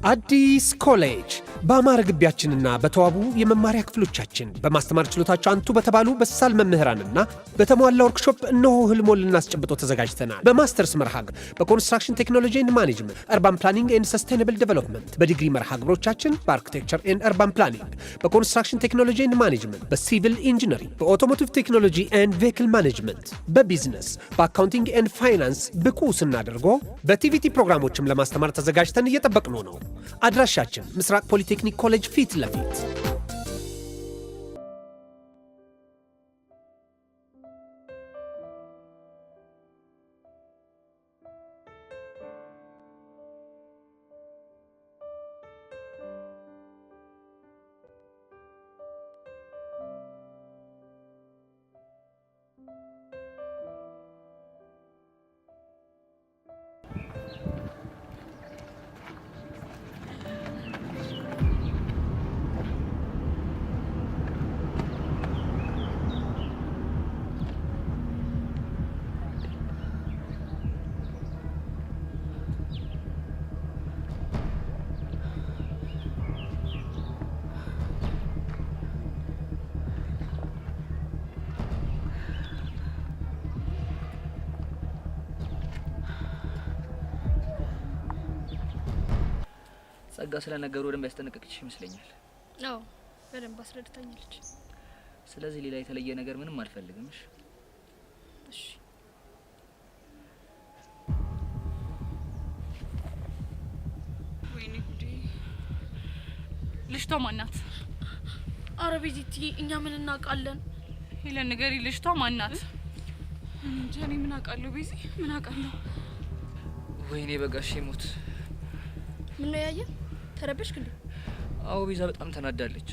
አዲስ ኮሌጅ በአማረ ግቢያችንና በተዋቡ የመማሪያ ክፍሎቻችን በማስተማር ችሎታቸው አንቱ በተባሉ በሳል መምህራንና በተሟላ ወርክሾፕ እነሆ ህልሞን ልናስጨብጦ ተዘጋጅተናል። በማስተርስ መርሃ ግብር በኮንስትራክሽን ቴክኖሎጂ ኤንድ ማኔጅመንት፣ አርባን ፕላኒንግ ኤንድ ሰስቴናብል ዴቨሎፕመንት፣ በዲግሪ መርሃ ግብሮቻችን በአርኪቴክቸር ኤንድ አርባን ፕላኒንግ፣ በኮንስትራክሽን ቴክኖሎጂ ኤንድ ማኔጅመንት፣ በሲቪል ኢንጂነሪንግ፣ በኦቶሞቲቭ ቴክኖሎጂ ኤንድ ቬሂክል ማኔጅመንት፣ በቢዝነስ፣ በአካውንቲንግ ኤንድ ፋይናንስ ብቁ ስናደርጎ በቲቪቲ ፕሮግራሞችም ለማስተማር ተዘጋጅተን እየጠበቅነው ነው። አድራሻችን ምስራቅ ፖሊቴክኒክ ኮሌጅ ፊት ለፊት። ጸጋ ስለነገሩ ወደም ያስጠነቀቅሽ ይመስለኛል። አዎ በደንብ አስረድታኛለች። ስለዚህ ሌላ የተለየ ነገር ምንም አልፈልግም። እሺ ወይኔ ጉዴ! ልጅቷ ማናት? አረ ቤዚቲ እኛ ምን እናውቃለን? ሄለን ንገሪ፣ ልጅቷ ማናት? እንጃ እኔ ምን አውቃለሁ? ቤዚ ምን አውቃለሁ? ወይኔ በጋሽ ሞት! ምን ነው ያየ? ተረበሽክ እንዴ? አዎ ቤዛ በጣም ተናዳለች።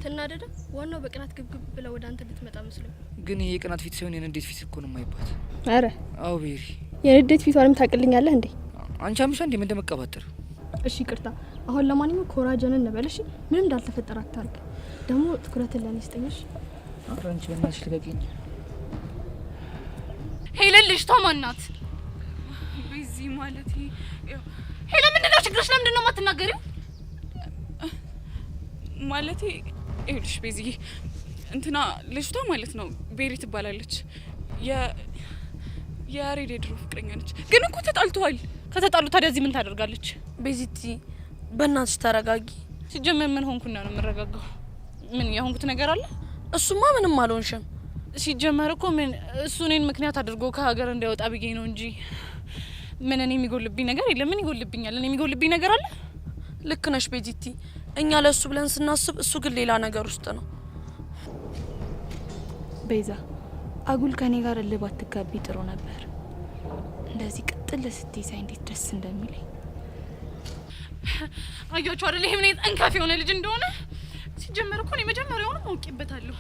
ተናደደ? ዋናው በቅናት ግብግብ ብላ ወደ አንተ ልትመጣ መስሎኝ። ግን ይሄ ቅናት ፊት ሳይሆን የንዴት ፊት እኮ ነው የማይባት። አረ አዎ ቤሪ፣ የንዴት ፊቷንም ታቅልኛለህ እንዴ? አንቺ አምሻ እንዴ ምን እንደመቀባጠር። እሺ ይቅርታ። አሁን ለማንኛውም ኮራጀን እንበልሽ፣ ምንም እንዳልተፈጠረ አታርግ። ደግሞ ትኩረትን ለኔ ስጠኝሽ። አንቺ በእናትሽ ልቀቂኝ። ሄለን ልጅቷ ማናት? ቤዚ ማለት ሄለን ምንድነው ችግርሽ? ለምንድን ነው የማትናገሪው? ማለት ይኸውልሽ ቤዚ እንትና ልጅቷ ማለት ነው ቤሪ ትባላለች። የያሬድ የድሮ ፍቅረኛ ነች። ግን እኮ ተጣልተዋል። ከተጣሉ ታዲያ እዚህ ምን ታደርጋለች? ቤዚቲ በእናትሽ ተረጋጊ። ሲጀመር ምን ሆንኩና ነው የምረጋጋው? ምን የሆንኩት ነገር አለ? እሱማ ምንም አልሆንሽም። ሲጀመር እኮ ምን እሱ እኔን ምክንያት አድርጎ ከሀገር እንዳይወጣ ብዬ ነው እንጂ ምን እኔ የሚጎልብኝ ነገር የለም። ምን ይጎልብኛል? እኔ የሚጎልብኝ ነገር አለ? ልክ ነሽ ቤዚቲ። እኛ ለሱ ብለን ስናስብ እሱ ግን ሌላ ነገር ውስጥ ነው። ቤዛ አጉል ከኔ ጋር ልባት ትጋቢ ጥሩ ነበር። እንደዚህ ቅጥል ስትይ ሳይ እንዴት ደስ እንደሚለኝ አያችሁ አይደል? ይሄ ምን ጠንካፍ የሆነ ልጅ እንደሆነ። ሲጀመር እኮ እኔ መጀመሪያውንም አውቄበታለሁ።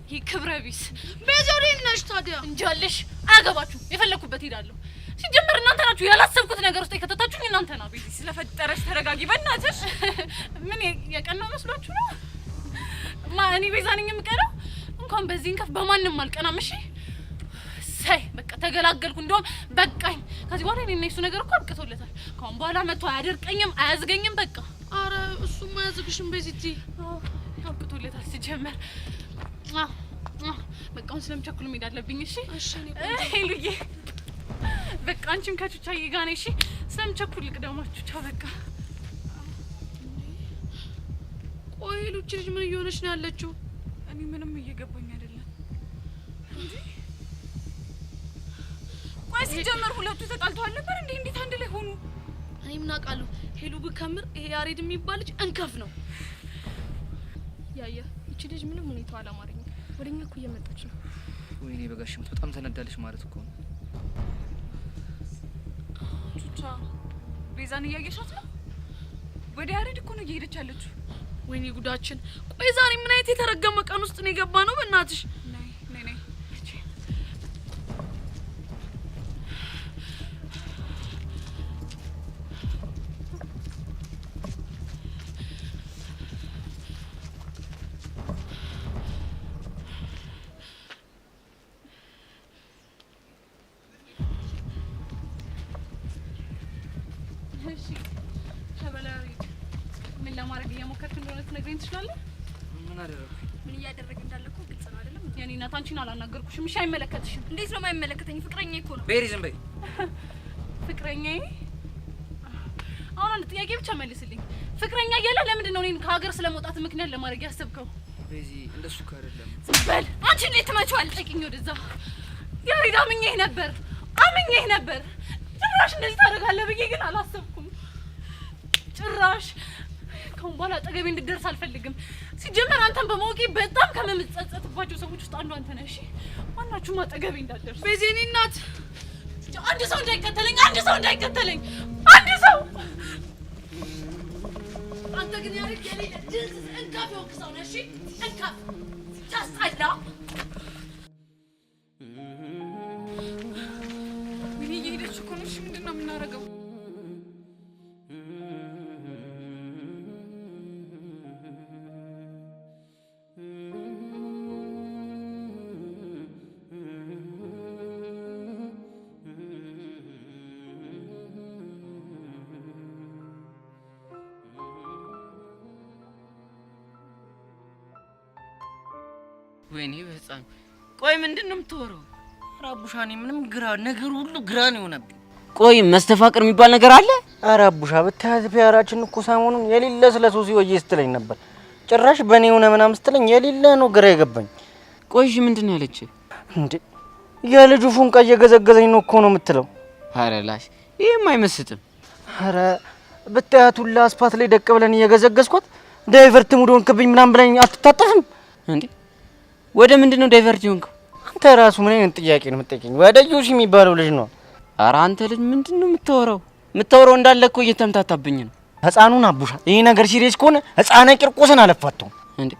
ይሄ ክብረ ቢስ ቤዛሪ ነሽ። ታዲያ እንጃለሽ። አያገባችሁ። የፈለኩበት ሄዳለሁ። ሲጀመር እናንተ ናችሁ ያላሰብኩት ነገር ውስጥ የከተታችሁኝ እናንተ ናችሁ። ቤዚ ስለፈጠረሽ ተረጋጊ በእናትሽ። ምን የቀናው መስሏችሁ ነው? እኔ ቤዛ ነኝ የምቀናው? እንኳን በዚህ እንከፍ በማንም አልቀናም። እሺ ሳይ በቃ ተገላገልኩ። እንደውም በቃኝ። ከዚህ በኋላ እኔ እና እሱ ነገር እኮ አብቅቶለታል። ካሁን በኋላ መጥቶ አያደርቀኝም፣ አያዝገኝም። በቃ አረ እሱማ አያዝግሽም ቤዚቲ። አብቅቶለታል ሲጀመር። በቃ አሁን ስለምቸኩል መሄድ አለብኝ። እሺ ሄሉዬ በቃ አንቺም ከቹቻዬ ጋር ነሽ። እሺ ስለምቸኩል ልቅደማችሁ። ቻው በቃ። ቆይ ሉቺ ልጅ ምን እየሆነች ነው ያለችው? እኔ ምንም እየገባኝ አይደለም። እንዴ ቆይ ሲጀመር ሁለቱ ተጣልተዋል ነበር እንዴ? እንዴት አንድ ላይ ሆኑ? እኔ ምን አውቃለሁ? ሄሉ ብከምር ይሄ ያሬድ የሚባል ልጅ እንከፍ ነው። ያያ እቺ ልጅ ምንም ሁኔታው አላማረኝም። ወደኛ እኮ እየመጣች ነው። ወይኔ በጋሽ ሞት! በጣም ተናዳለች ማለት እኮ ነው። ቹቻ ቤዛን እያየሻት ነው? ወደ ያሬድ እኮ ነው እየሄደች ያለችው። ወይኔ ጉዳችን! ቆይ ዛሬ ምን አይነት የተረገመ ቀን ውስጥ ነው የገባ ነው? በእናትሽ ነይ። እሺ ሸበላሪ ለማድረግ እየሞከርክ እንደሆነ ትነግረኝ ትችላለህ? ምን አደረኩ? ምን እያደረገ እንዳለ እኮ ግልጽ ነው አይደለም? የኔ እናት አንቺን አላናገርኩሽም። እሺ አይመለከትሽም። እንዴት ነው የማይመለከተኝ? ፍቅረኛዬ እኮ ነው። ቤሪ ዝም በይ። ፍቅረኛዬ? አሁን አንድ ጥያቄ ብቻ መልስልኝ። ፍቅረኛ እያለህ ለምንድን ነው እኔን ከሀገር ስለመውጣት ምክንያት ለማድረግ ያሰብከው? ቤዚ እንደሱ እኮ አይደለም። በል አንቺ እንዴት ትመጪዋለሽ? ጠይቂኝ ወደዛ። ያሬድ አምኜህ ነበር ጭራሽ እንደዚህ ታደርጋለህ ብዬ ግን አላሰብኩም። ጭራሽ ከአሁን በኋላ አጠገቤ እንድትደርስ አልፈልግም። ሲጀመር አንተን በማወቄ በጣም ከምጸጸትባቸው ሰዎች ውስጥ አንዱ አንተ ነህ። እሺ ማናችሁም አጠገቤ እንዳትደርሱ። ቤዚ የኔ እናት አንድ ሰው እንዳይከተለኝ አንድ ሰው አንተ ግን ያሬድ የሌለ ድንዝ እንካፍ የሆንክ ሰው ነህ። እሺ እንካፍ ታስጠላ። ምን እየሄደች እኮ ነው? እሺ ምንድን ነው የምናደርገው? ወይኔ በህፃን ቆይ ምንድነው የምትወራው? አራቡሻኔ ምንም ግራ ነገር ሁሉ ግራ ነው የሆነብኝ። ቆይ መስተፋቅር የሚባል ነገር አለ? አራቡሻ በታዝ ፒያራችን እኮ ሰሞኑን የሌለ ስለ ሶሲ ወዬ ስትለኝ ነበር። ጭራሽ በኔ ሆነ ምናምን ስትለኝ የሌለ ነው ግራ የገባኝ። ቆይሽ ምንድነው ያለች እንዴ? የልጁ ፉንቃ እየገዘገዘኝ ነው እኮ ነው የምትለው። ኧረ ላሽ ይሄም አይመስጥም። ኧረ በታያቱላ አስፓት ላይ ደቅ ብለን እየገዘገዝኳት ዳይቨርት ሙድ ሆንክብኝ ምናምን ብለኝ አትታጠፍም እንዴ? ወደ ምንድነው ዳይቨርት ሆንከው? አንተ ራሱ ምን አይነት ጥያቄ ነው የምትጠይቀኝ? ወደ ጆሲ የሚባለው ልጅ ነው። ኧረ አንተ ልጅ ምንድነው የምታወራው እንዳለ እኮ እየተምታታብኝ ነው። ህፃኑን አቡሻ ይሄ ነገር ሲሪየስ ከሆነ ህፃነ ቂርቆስን አለፋተው እንዴ?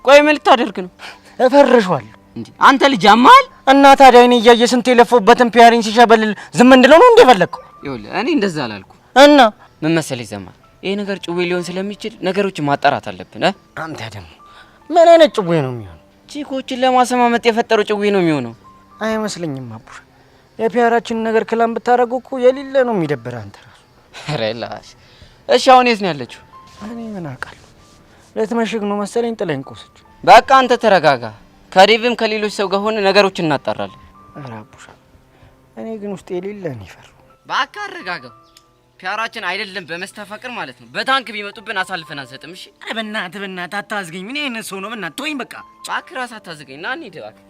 ቆይ ምን ልታደርግ ነው? እፈርሻለሁ እንዴ? አንተ ልጅ አማል እና ታዲያ እኔ እያየ ስንት የለፈውበትን ፒያሪን ሲሸበልል ዝም እንድለው ነው እንደፈለግኩ? ይኸውልህ እኔ እንደዛ አላልኩ እና ምን መሰለኝ ዘማል፣ ይሄ ነገር ጭዌ ሊሆን ስለሚችል ነገሮችን ማጣራት አለብን። አንተ ደግሞ ምን አይነት ጭዌ ነው የሚሆነው? ቺኮችን ለማሰማመጥ የፈጠረው ጭዌ ነው የሚሆነው። አይመስለኝም አቡሻ። የፒያራችን ነገር ክላም ብታረጉ እኮ የሌለ ነው የሚደብር አንተ ራሱ። ሬላሽ እሺ፣ አሁን የት ነው ያለችው? እኔ ምን አውቃለሁ። ለትመሽግ ነው መሰለኝ ጥለኝ ቆሰች። በቃ አንተ ተረጋጋ። ከሪቭም ከሌሎች ሰው ጋር ሆነ ነገሮችን እናጣራለን። ኧረ አቡሻ እኔ ግን ውስጥ የሌለ ነው ይፈር። በቃ አረጋጋው። ፒያራችን አይደለም በመስተፋቅር ማለት ነው በታንክ ቢመጡብን አሳልፈን አንሰጥም። እሺ በእናትህ አታዝገኝ። ምን አይነት ሰው ነው? በእናትህ ተወኝ በቃ። እባክህ ራስህ አታዝገኝ። ና እንሂድ እባክህ።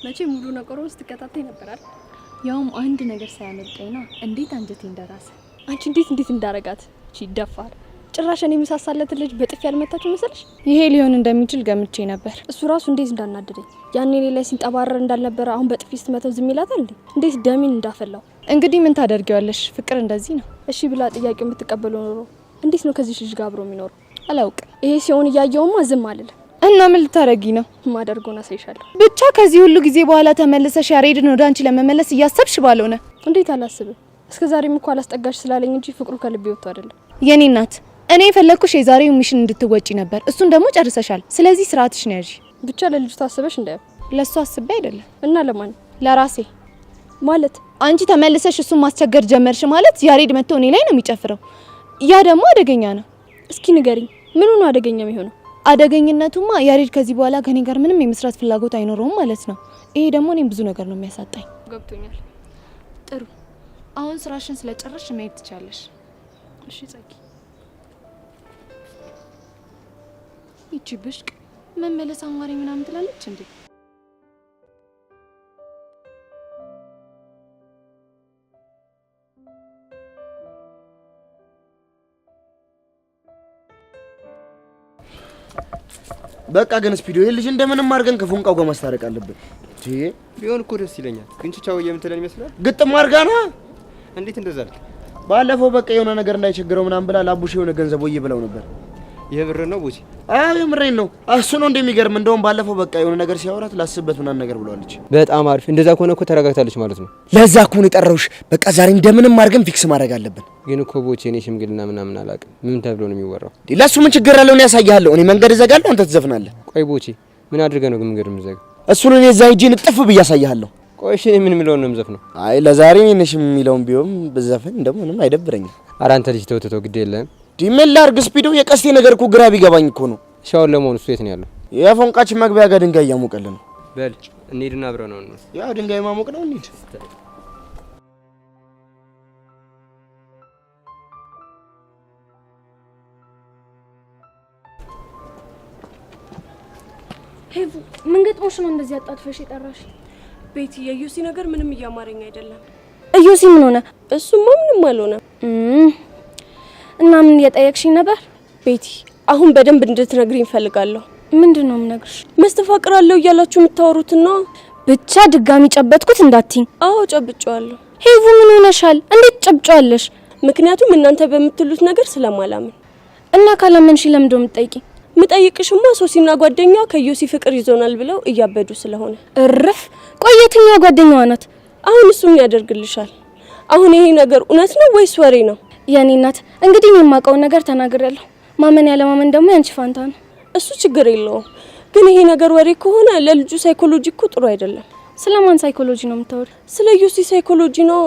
መቼ ሙሉ ነገሩን ስትከታተይ ነበር አይደል? ያውም አንድ ነገር ሳያመልጠኝና እንዴት አንጀቴ እንደራሰ። አንቺ እንዴት እንዳረጋት እቺ ደፋር። ጭራሽ እኔ መሳሳለት ልጅ በጥፊ ያልመታችሁ መሰለሽ? ይሄ ሊሆን እንደሚችል ገምቼ ነበር። እሱ ራሱ እንዴት እንዳናደደኝ ያኔ ሌላ ሲንጠባረር እንዳልነበረ አሁን በጥፊ ስትመተው ዝም ይላታል እንዴ? እንዴት ደሚን እንዳፈላው። እንግዲህ ምን ታደርጊዋለሽ? ፍቅር እንደዚህ ነው። እሺ ብላ ጥያቄው የምትቀበለው ኖሮ እንዴት ነው ከዚህ ልጅ ጋር አብሮ የሚኖረው? አላውቅም። ይሄ ሲሆን እያየውማ ዝም አልልም። እና ምን ልታረጊ ነው? ማደርጎና ሳይሻለሁ። ብቻ ከዚህ ሁሉ ጊዜ በኋላ ተመለሰሽ ያሬድን ወደ አንቺ ለመመለስ እያሰብሽ ባልሆነ። እንዴት አላስብም? እስከዛሬም እኮ አላስጠጋሽ ስላለኝ እንጂ ፍቅሩ ከልቤ ወጥቶ አይደለም። የኔ እናት እኔ የፈለኩሽ የዛሬው ሚሽን እንድትወጪ ነበር። እሱን ደግሞ ጨርሰሻል። ስለዚህ ስርዓትሽ ነው ያዢ። ብቻ ለልጅቱ ታስበሽ እንዳይ። ለሱ አስቤ አይደለም። እና ለማን? ለራሴ ማለት። አንቺ ተመልሰሽ እሱን ማስቸገር ጀመርሽ ማለት ያሬድ መጥቶ እኔ ላይ ነው የሚጨፍረው። ያ ደግሞ አደገኛ ነው። እስኪ ንገሪኝ፣ ምኑ ነው አደገኛ የሚሆነው? አደገኝነቱማ ያሬድ ከዚህ በኋላ ከኔ ጋር ምንም የመስራት ፍላጎት አይኖረውም ማለት ነው። ይሄ ደግሞ እኔም ብዙ ነገር ነው የሚያሳጣኝ። ገብቶኛል። ጥሩ፣ አሁን ስራሽን ስለጨረስሽ መሄድ ትቻለሽ። እሺ ጸጊ። ይቺ ብሽቅ መመለስ አማሪ ምናምን ትላለች እንዴ? በቃ ግን ስፒዶ ልጅ እንደምንም አድርገን ከፉንቃው ጋር ማስታረቅ አለብን። ቢሆን እኮ ደስ ይለኛል። ግን ቻው የምትለን ይመስላል። ግጥም አድርጋ ነው። እንዴት እንደዛ አልክ? ባለፈው በቃ የሆነ ነገር እንዳይቸግረው ምናምን ብላ ላቡሽ የሆነ ገንዘብ ወይ ብለው ነበር። የብር ነው ቦሲ? አዎ የምሬን ነው። እሱ ነው እንደሚገርም። እንደውም ባለፈው በቃ የሆነ ነገር ሲያወራት ላስብበት ምናምን ነገር ብለዋለች። በጣም አሪፍ። እንደዛ ከሆነ እኮ ተረጋግታለች ማለት ነው። ለዛ እኮ ነው የጠራሁሽ። በቃ ዛሬ እንደምንም አድርገን ፊክስ ማድረግ አለብን። ግን እኮ ቦቼ እኔ ሽምግልና ምናምን አላውቅም። ምን ተብሎ ነው የሚወራው? ለሱ ምን ችግር አለው? ነው ያሳያለሁ። እኔ መንገድ እዘጋለሁ፣ አንተ ትዘፍናለህ። ቆይ ቦቼ ምን አድርገህ ነው መንገድ የምዘጋው? እሱን እኔ እዛ ሂጄ ንጥፍ ብዬ አሳያለሁ። ቆይ እሺ ምን የሚለውን ነው የምዘፍነው? አይ ለዛሬ ነሽ የሚለውን ቢሆን በዘፈን ደግሞ ምንም አይደብረኝም። ኧረ አንተ ልጅ ተው ግድ የለም። ዲሜል ላርግ ስፒዶ የቀስቴ ነገር እኮ ግራ ቢገባኝ እኮ ነው። ሻውን ለመሆኑ እሱ የት ነው ያለው? የፎንቃችን መግቢያ ጋር ድንጋይ እያሞቀልን ነው። በል እንሂድና አብረን ነው። ያው ድንጋይ ማሞቅ ነው እንሂድ። ሄቡ ምን ገጥሞሽ ነው እንደዚህ አጣጥፈሽ የጠራሽ? ቤቲ የዩሲ ነገር ምንም እያማረኝ አይደለም። እዩሲ ምን ሆነ? እሱማ ምንም አልሆነ። እና ምን እየጠየቅሽኝ ነበር? ቤቲ አሁን በደንብ እንድትነግሪኝ ፈልጋለሁ። ምንድነው የምነግርሽ? መስተፋቅር አለው እያላችሁ የምታወሩትና ብቻ ድጋሚ ጨበጥኩት እንዳትኝ። አዎ ጨብጫለሁ። ሄቡ ምን ሆነሻል? እንዴት ጨብጫለሽ? ምክንያቱም እናንተ በምትሉት ነገር ስለማላምን። እና ካላመንሽ ለምን ደው የምትጠይቂ? ምጠይቅሽማ ሶሲና ጓደኛ ከዩሲ ፍቅር ይዞናል ብለው እያበዱ ስለሆነ። እርፍ ቆየትኛ ጓደኛዋ ናት? አሁን እሱም ያደርግልሻል። አሁን ይሄ ነገር እውነት ነው ወይስ ወሬ ነው? የኔ እናት እንግዲህ የማውቀው ነገር ተናግሬያለሁ። ማመን ያለ ማመን ደግሞ ያንቺ ፋንታ ነው። እሱ ችግር የለውም። ግን ይሄ ነገር ወሬ ከሆነ ለልጁ ሳይኮሎጂ እኮ ጥሩ አይደለም። ስለማን ሳይኮሎጂ ነው የምታወሪ? ስለ ዩሲ ሳይኮሎጂ ነው።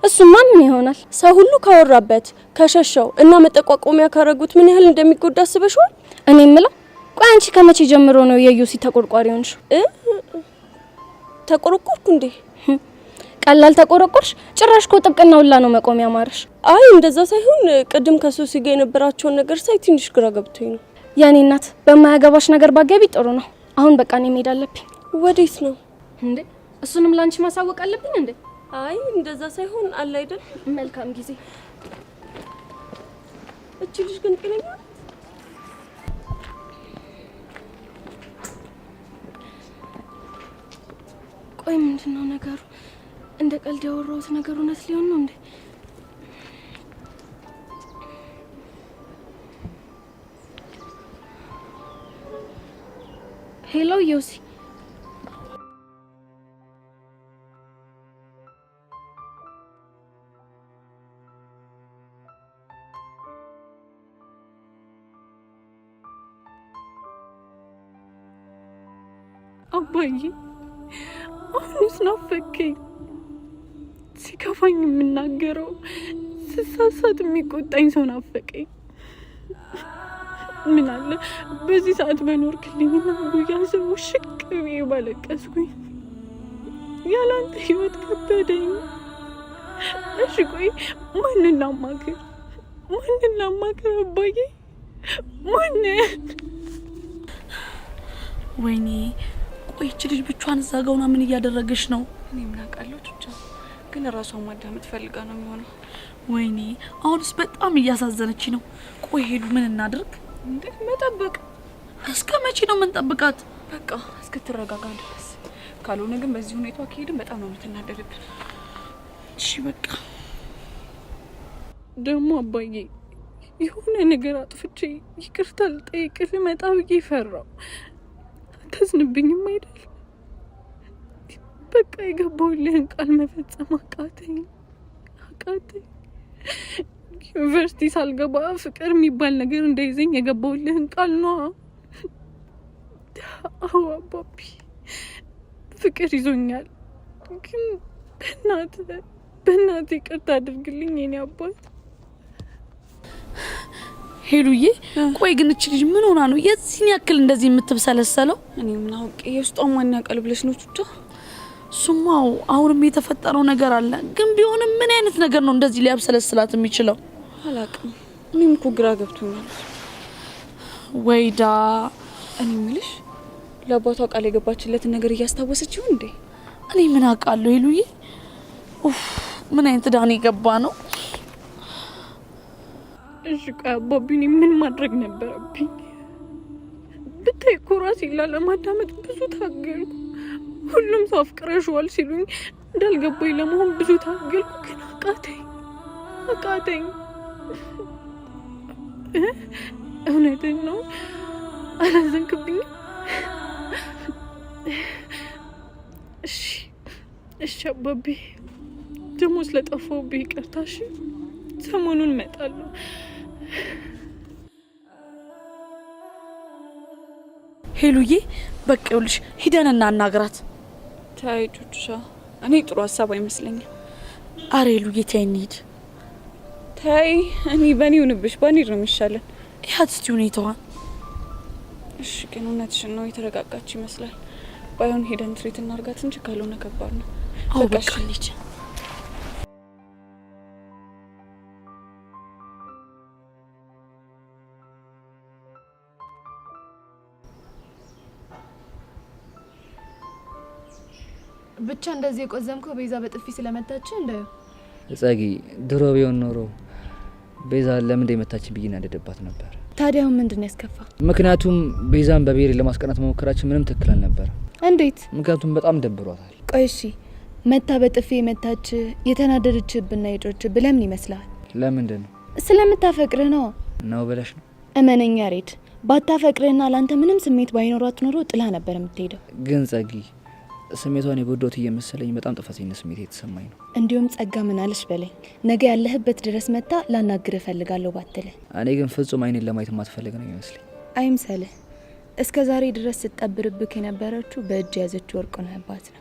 እሱማ ምን ይሆናል? ሰው ሁሉ ካወራበት ከሸሸው እና መጠቋቆሚያ ካረጉት ምን ያህል እንደሚጎዳ አስበሽዋል? እኔ የምለው ቆይ አንቺ ከመቼ ጀምሮ ነው የዩሲ ተቆርቋሪ ሆንሽ? ተቆረቆርኩ እንዴ? ቀላል ተቆረቆርሽ? ጭራሽ እኮ ጥብቅና ሁላ ነው መቆሚያ ማረሽ። አይ እንደዛ ሳይሆን ቅድም ከሶሲ ጋር የነበራቸውን ነገር ሳይ ትንሽ ግራ ገብቶኝ ነው። የኔ እናት በማያገባሽ ነገር ባገቢ ጥሩ ነው። አሁን በቃ እኔ መሄድ አለብኝ። ወዴት ነው እንዴ? እሱንም ላንቺ ማሳወቅ አለብኝ እንዴ? አይ እንደዛ ሳይሆን አለ አይደል? መልካም ጊዜ። እቺ ልጅ ግን ጤነኛ? ቆይ ምንድነው ነገሩ? እንደ ቀልድ ያወራሁት ነገር እውነት ሊሆን ነው እንዴ? ሄሎ ዩሲ። አባዬ አሁንስ ናፈከኝ። ሲከፋኝ የምናገረው ስሳሳት የሚቆጣኝ ሰው ናፈቀኝ። ምን አለ በዚህ ሰዓት በኖርክልኝና ጉያ ስሙ ሽቅ ብዬ ባለቀስኩኝ። ያላንተ ህይወት ከበደኝ። እሺ ቆይ ማንን ላማክር አባዬ? ማንን? ወይኔ ቆይ እቺ ልጅ ብቻዋን እዛ ጋር ሆና ምን እያደረገች ነው? እኔ ምን አውቃለሁ ብቻ ግን ራሷን ማዳመጥ ፈልጋ ነው የሚሆነው። ወይኔ አሁንስ በጣም እያሳዘነች ነው። ቆይ ሄዱ ምን እናድርግ? እንዴ መጠበቅ? እስከ መቼ ነው የምንጠብቃት? በቃ እስክትረጋጋ ድረስ። ካልሆነ ግን በዚህ ሁኔታ ከሄድን በጣም ነው የምትናደድብን። እሺ በቃ ደግሞ አባዬ የሆነ ነገር አጥፍቼ ይቅርታ ልጠይቅህ ልመጣ ብዬ ፈራው። አታዝንብኝም አይደል? በቃ የገባሁልህን ቃል መፈጸም አቃተኝ። ዩኒቨርሲቲ ሳልገባ ፍቅር የሚባል ነገር እንዳይዘኝ የገባሁልህን ቃል ነው። አዎ አባቢ ፍቅር ይዞኛል፣ ግን በእናትህ ይቅርታ አድርግልኝ የኔ አባት። ሄሉዬ ቆይ ግን እቺ ልጅ ምን ሆና ነው የዚህን ያክል እንደዚህ የምትብሰለሰለው? እኔ ምን አውቄ የውስጧን ማን ያውቃል ብለሽ ነው ቹቻ? ሱማው አሁንም የተፈጠረው ነገር አለ፣ ግን ቢሆንም ምን አይነት ነገር ነው እንደዚህ ሊያብሰለስላት የሚችለው? አላውቅም። እኔም እኮ ግራ ገብቶኛል። ወይዳ እኔ የምልሽ ለአባቷ ቃል የገባችለትን ነገር እያስታወሰች ይሁን እንዴ? እኔ ምን አውቃለሁ ሄሉዬ። ምን አይነት ዳኒ ገባ ነው? እሺ ቆይ አባቢ እኔ ምን ማድረግ ነበረብኝ? ብታይ እኮ ራሴን ላለማዳመጥ ብዙ ታገልኩ። ሁሉም ሰው አፍቅረሽዋል ሲሉኝ እንዳልገባኝ ለመሆን ብዙ ታገልኩ፣ ግን አቃተኝ። እውነትን ነው። አላዘንክብኝም? እሺ አባቢ ደግሞ ስለጠፋሁብህ ይቅርታ። እሺ ሰሞኑን እመጣለሁ። ሄሉዬ በቃ ይኸውልሽ ሂደን እናናግራት። ታይ ቹቹሻ እኔ ጥሩ ሀሳብ አይመስለኝም። አረ ሄሉዬ ተይ እንሂድ። ታይ እኔ በኔ ሆንብሽ ባንሄድ ነው የሚሻለን። ያት እስቲ ሁኔታዋን። እሺ ግን እውነትሽን ነው የተረጋጋች ይመስላል። ባይሆን ሄደን ትሪት እናርጋት እንጂ ካልሆነ ከባድ ነው። አዎ በቃ እንሂድ። ብቻ እንደዚህ የቆዘምከው ቤዛ በጥፊ ስለመታች እንዳየው ጸጊ ድሮ ቢሆን ኖሮ ቤዛ ለምን እንደመታችን ብዬ እናደደባት ነበር። ታዲያው ምንድነው ያስከፋ? ምክንያቱም ቤዛን በብሄር ለማስቀናት መሞከራችን ምንም ትክክል አልነበረ። እንዴት? ምክንያቱም በጣም ደብሯታል። ቆይ እሺ መታ በጥፊ የመታች የተናደደችብና የጮች ብለምን ይመስላል? ለምንድን ነው? ስለምታፈቅርህ ነው ብለሽ ነው? እመነኛ ሬድ፣ ባታፈቅርህና ላንተ ምንም ስሜት ባይኖራት ኖሮ ጥላ ነበር የምትሄደው። ግን ጸጊ ስሜቷን የጎዳሁት እየመሰለኝ በጣም ጥፋተኝነት ስሜት የተሰማኝ ነው። እንዲሁም ጸጋ ምን አለሽ በለኝ፣ ነገ ያለህበት ድረስ መታ ላናግርህ እፈልጋለሁ ባትልህ። እኔ ግን ፍጹም አይኔን ለማየት ማትፈልግ ነው ይመስለኝ። አይምሰልህ። እስከ ዛሬ ድረስ ስትጠብርብክ የነበረችው በእጅ ያዘችው ወርቅ ነህባት ነው።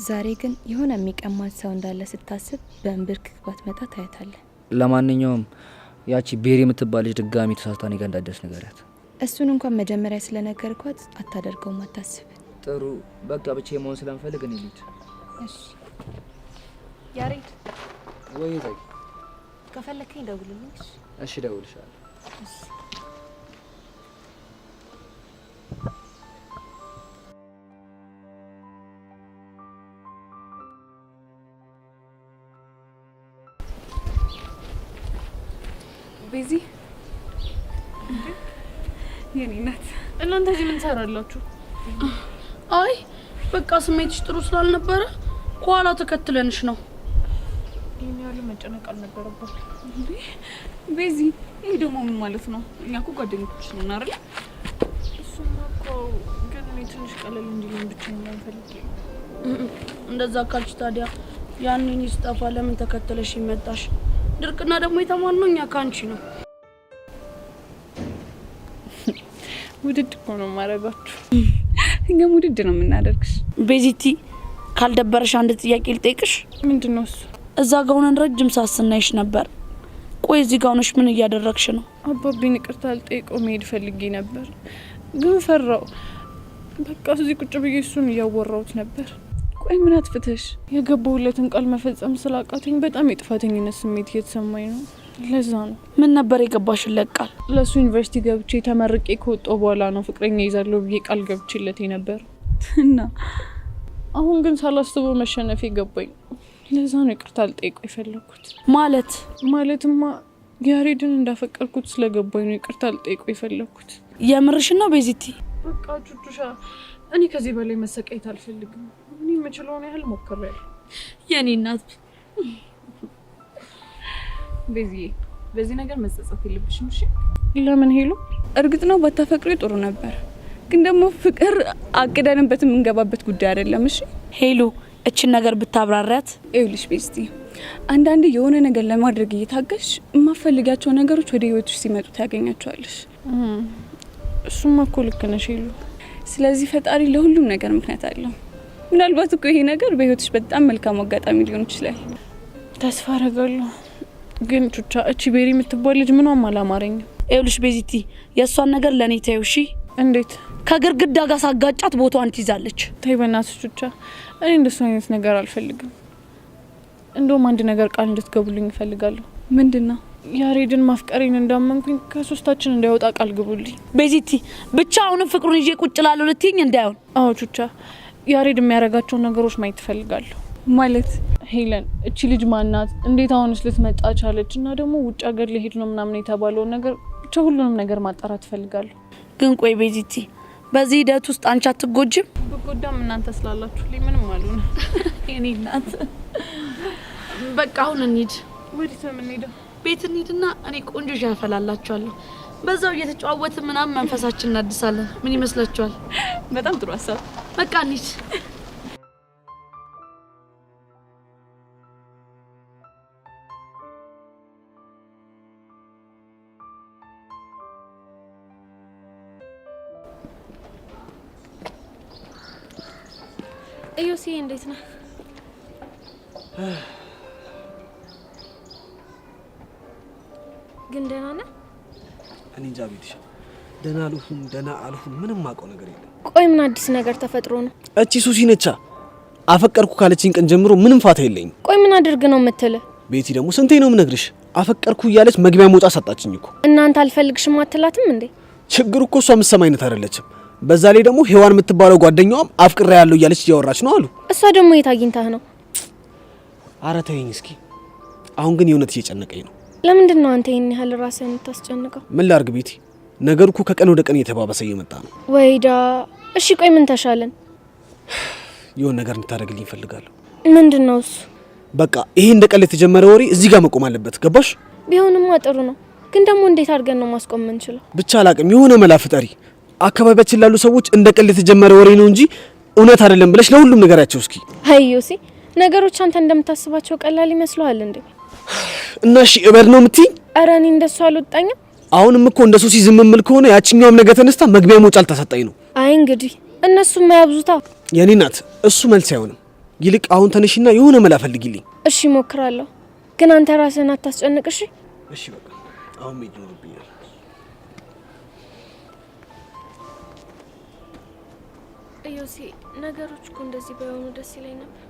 ዛሬ ግን የሆነ የሚቀማት ሰው እንዳለ ስታስብ በእንብርክክ ባትመጣ ታያታለህ። ለማንኛውም ያቺ ቤሪ የምትባል ልጅ ድጋሚ ተሳስታ እኔ ጋር እንዳትደርስ ንገሪያት። እሱን እንኳን መጀመሪያ ስለነገርኳት አታደርገውም፣ አታስብ። ጥሩ በቃ ብቻ መሆን ስለምፈልግ እኔ ልሂድ። እሺ ያሬድ፣ ወይ ጸጊ ከፈለከኝ ደውልልኝ። እሺ ደውልሻለሁ። ቤዚ የኔ ናት። እናንተ እዚህ ምን ትሰራላችሁ? አይ በቃ ስሜትሽ ጥሩ ስላልነበረ ከኋላ ተከትለንሽ ነው። ይሄን ያህል መጨነቅ አልነበረባትም እንዴ ቤዚ? ይሄ ደግሞ ምን ማለት ነው? እኛ እኮ ጓደኞች ነን አይደል? እሱማ እኮ ግን እኔ ትንሽ ቀለል እንዲልኝ ብቻ ነው የምፈልገው። እንደዛ ካልሽ ታዲያ ያንን ይስጠፋ ለምን ተከተለሽ ይመጣሽ? ድርቅና ደግሞ የተማርነው እኛ ካንቺ ነው። ውድድ እኮ ነው ማረጋችሁ። እኛም ውድድ ነው የምናደርግሽ። ቤዚቲ ካልደበረሽ አንድ ጥያቄ ልጠይቅሽ። ምንድነው እሱ? እዛ ጋር ሆነን ረጅም ሰዓት ስናይሽ ነበር። ቆይ እዚህ ጋር ሆነሽ ምን እያደረግሽ ነው? አባቢን ይቅርታ ልጠይቀው መሄድ ፈልጌ ነበር ግን ፈራው። በቃ እዚህ ቁጭ ብዬ እሱን እያወራሁት ነበር። ቆይ ምን አጥፍተሽ? የገባሁለትን ቃል መፈጸም ስላቃተኝ በጣም የጥፋተኝነት ስሜት እየተሰማኝ ነው። ለዛ ነው። ምን ነበር የገባሽለት ቃል? ለሱ ዩኒቨርሲቲ ገብቼ ተመርቄ ከወጣሁ በኋላ ነው ፍቅረኛ ይዛለሁ ብዬ ቃል ገብቼለት ነበር እና አሁን ግን ሳላስበው መሸነፌ ገባኝ። ለዛ ነው ይቅርታ ልጠይቀው የፈለኩት። ማለትማ ያሬድን እንዳፈቀርኩት ስለገባኝ ነው ይቅርታ ልጠይቀው የፈለኩት። የምርሽን ነው ቤዚቲ? በቃ ቹቹሻ እኔ ከዚህ በላይ መሰቃየት አልፈልግም። እኔ የምችለውን ያህል ሞክሬያለሁ። የኔ እናት ቤዚዬ፣ በዚህ ነገር መጸጸት የለብሽም እሺ? ለምን ሄሉ? እርግጥ ነው ባታፈቅሪ ጥሩ ነበር፣ ግን ደግሞ ፍቅር አቅደንበት የምንገባበት ጉዳይ አይደለም። እሺ ሄሉ፣ እችን ነገር ብታብራሪያት። ይኸውልሽ ቤስቲ፣ አንዳንዴ የሆነ ነገር ለማድረግ እየታገሽ የማፈልጋቸው ነገሮች ወደ ህይወትሽ ሲመጡ ታገኛቸዋለሽ። እሱማ እኮ ልክ ነሽ ሄሉ። ስለዚህ ፈጣሪ ለሁሉም ነገር ምክንያት አለው። ምናልባት እኮ ይሄ ነገር በህይወትሽ በጣም መልካም አጋጣሚ ሊሆን ይችላል። ተስፋ አደርጋለሁ። ግን ቹቻ እቺ ቤሪ የምትባል ልጅ ምኗም አላማረኝም። ይኸውልሽ ቤዚቲ፣ የእሷን ነገር ለእኔ ተይው እሺ? እንዴት? ከግርግዳ ጋር ሳጋጫት ቦታዋን ትይዛለች። ተይ በእናትሽ ቹቻ፣ እኔ እንደሱ አይነት ነገር አልፈልግም። እንደውም አንድ ነገር ቃል እንድትገቡልኝ እፈልጋለሁ። ምንድነው? ያሬድን ማፍቀሬን እንዳመንኩኝ ከሶስታችን እንዳይወጣ ቃል ግቡልኝ። ቤዚቲ፣ ብቻ አሁንም ፍቅሩን ይዤ ቁጭ ላለሁ ልትይኝ እንዳይሆን። አዎ ቹቻ፣ ያሬድ የሚያደርጋቸውን ነገሮች ማየት እፈልጋለሁ። ማለት ሄለን፣ እቺ ልጅ ማናት? እንዴት አሁንስ ልትመጣ ቻለች? እና ደግሞ ውጭ ሀገር ሊሄድ ነው ምናምን የተባለውን ነገር ብቻ ሁሉንም ነገር ማጣራት እፈልጋለሁ። ግን ቆይ ቤዚቲ፣ በዚህ ሂደት ውስጥ አንቺ አትጎጂም? ብጎዳም እናንተ ስላላችሁልኝ ምንም አልሆነ። የኔ እናት፣ በቃ አሁን እንሂድ። ወዴት ነው የምንሄደው? ቤት እንሂድና እኔ ቆንጆ ሻይ አፈላላችኋለሁ። በዛው እየተጨዋወትን ምናምን መንፈሳችን እናድሳለን። ምን ይመስላችኋል? በጣም ጥሩ ሀሳብ። በቃ እንሂድ። እዮሲ እንዴት ነህ? ግን ደህና ነህ? እኔ እንጃ ቤትሽ ደህና አልሁን ምንም ማውቀው ነገር የለም። ቆይ ምን አዲስ ነገር ተፈጥሮ ነው? እቺ ሱሲ ነቻ አፈቀርኩ ካለችኝ ቀን ጀምሮ ምንም ፋታ የለኝም። ቆይ ምን አድርግ ነው የምትል? ቤቲ ደግሞ ስንቴ ነው የምነግርሽ? አፈቀርኩ እያለች መግቢያ መውጣ ሰጣችኝ እኮ። እናንተ አልፈልግሽም አትላትም እንዴ? ችግሩ እኮ እሷ የምትሰማ አይነት አይደለችም። በዛ ላይ ደግሞ ሔዋን የምትባለው ጓደኛዋም አፍቅራ ያለው እያለች እያወራች ነው አሉ። እሷ ደግሞ የት አግኝታህ ነው? ኧረ ተይኝ እስኪ። አሁን ግን የእውነት እየጨነቀኝ ነው። ለምንድን ነው አንተ ይሄን ያህል ራስህን የምታስጨንቀው? ምን ላድርግ ቤቲ፣ ነገሩ እኮ ከቀን ወደ ቀን እየተባባሰ እየመጣ ነው። ወይዳ እሺ ቆይ ምን ተሻለን? የሆነ ነገር እንድታደርግልኝ እፈልጋለሁ። ምንድን ነው እሱ? በቃ ይሄ እንደ ቀልድ የተጀመረ ወሬ እዚህ ጋር መቆም አለበት። ገባሽ? ቢሆንማ ጥሩ ነው፣ ግን ደግሞ እንዴት አድርገን ነው ማስቆም የምንችለው? ብቻ አላቅም፣ የሆነ መላ ፍጠሪ። አካባቢያችን ላሉ ሰዎች እንደ ቀልድ የተጀመረ ወሬ ነው እንጂ እውነት አይደለም ብለሽ ለሁሉም ነገራቸው እስኪ። አዩሲ ነገሮች አንተ እንደምታስባቸው ቀላል ይመስለዋል እንዴ? እና እሺ እበድ ነው የምትይኝ? ኧረ እኔ እንደሱ አልወጣኝም። አሁንም እኮ እንደ ሱሲ ዝም የምል ከሆነ ያቺኛውም ነገር ተነስታ መግቢያ መውጫ አልተሰጠኝ ነው። አይ እንግዲህ እነሱም ያብዙታ። የኔ ናት፣ እሱ መልስ አይሆንም። ይልቅ አሁን ተነሽና የሆነ መላ ፈልጊልኝ። እሺ ሞክራለሁ፣ ግን አንተ ራስህን አታስጨንቅ እሺ? እሺ በቃ አሁን ሜድ ይኖርብኛል። እዮሲ ነገሮች እኮ እንደዚህ ባይሆኑ ደስ ይለኝ ነበር።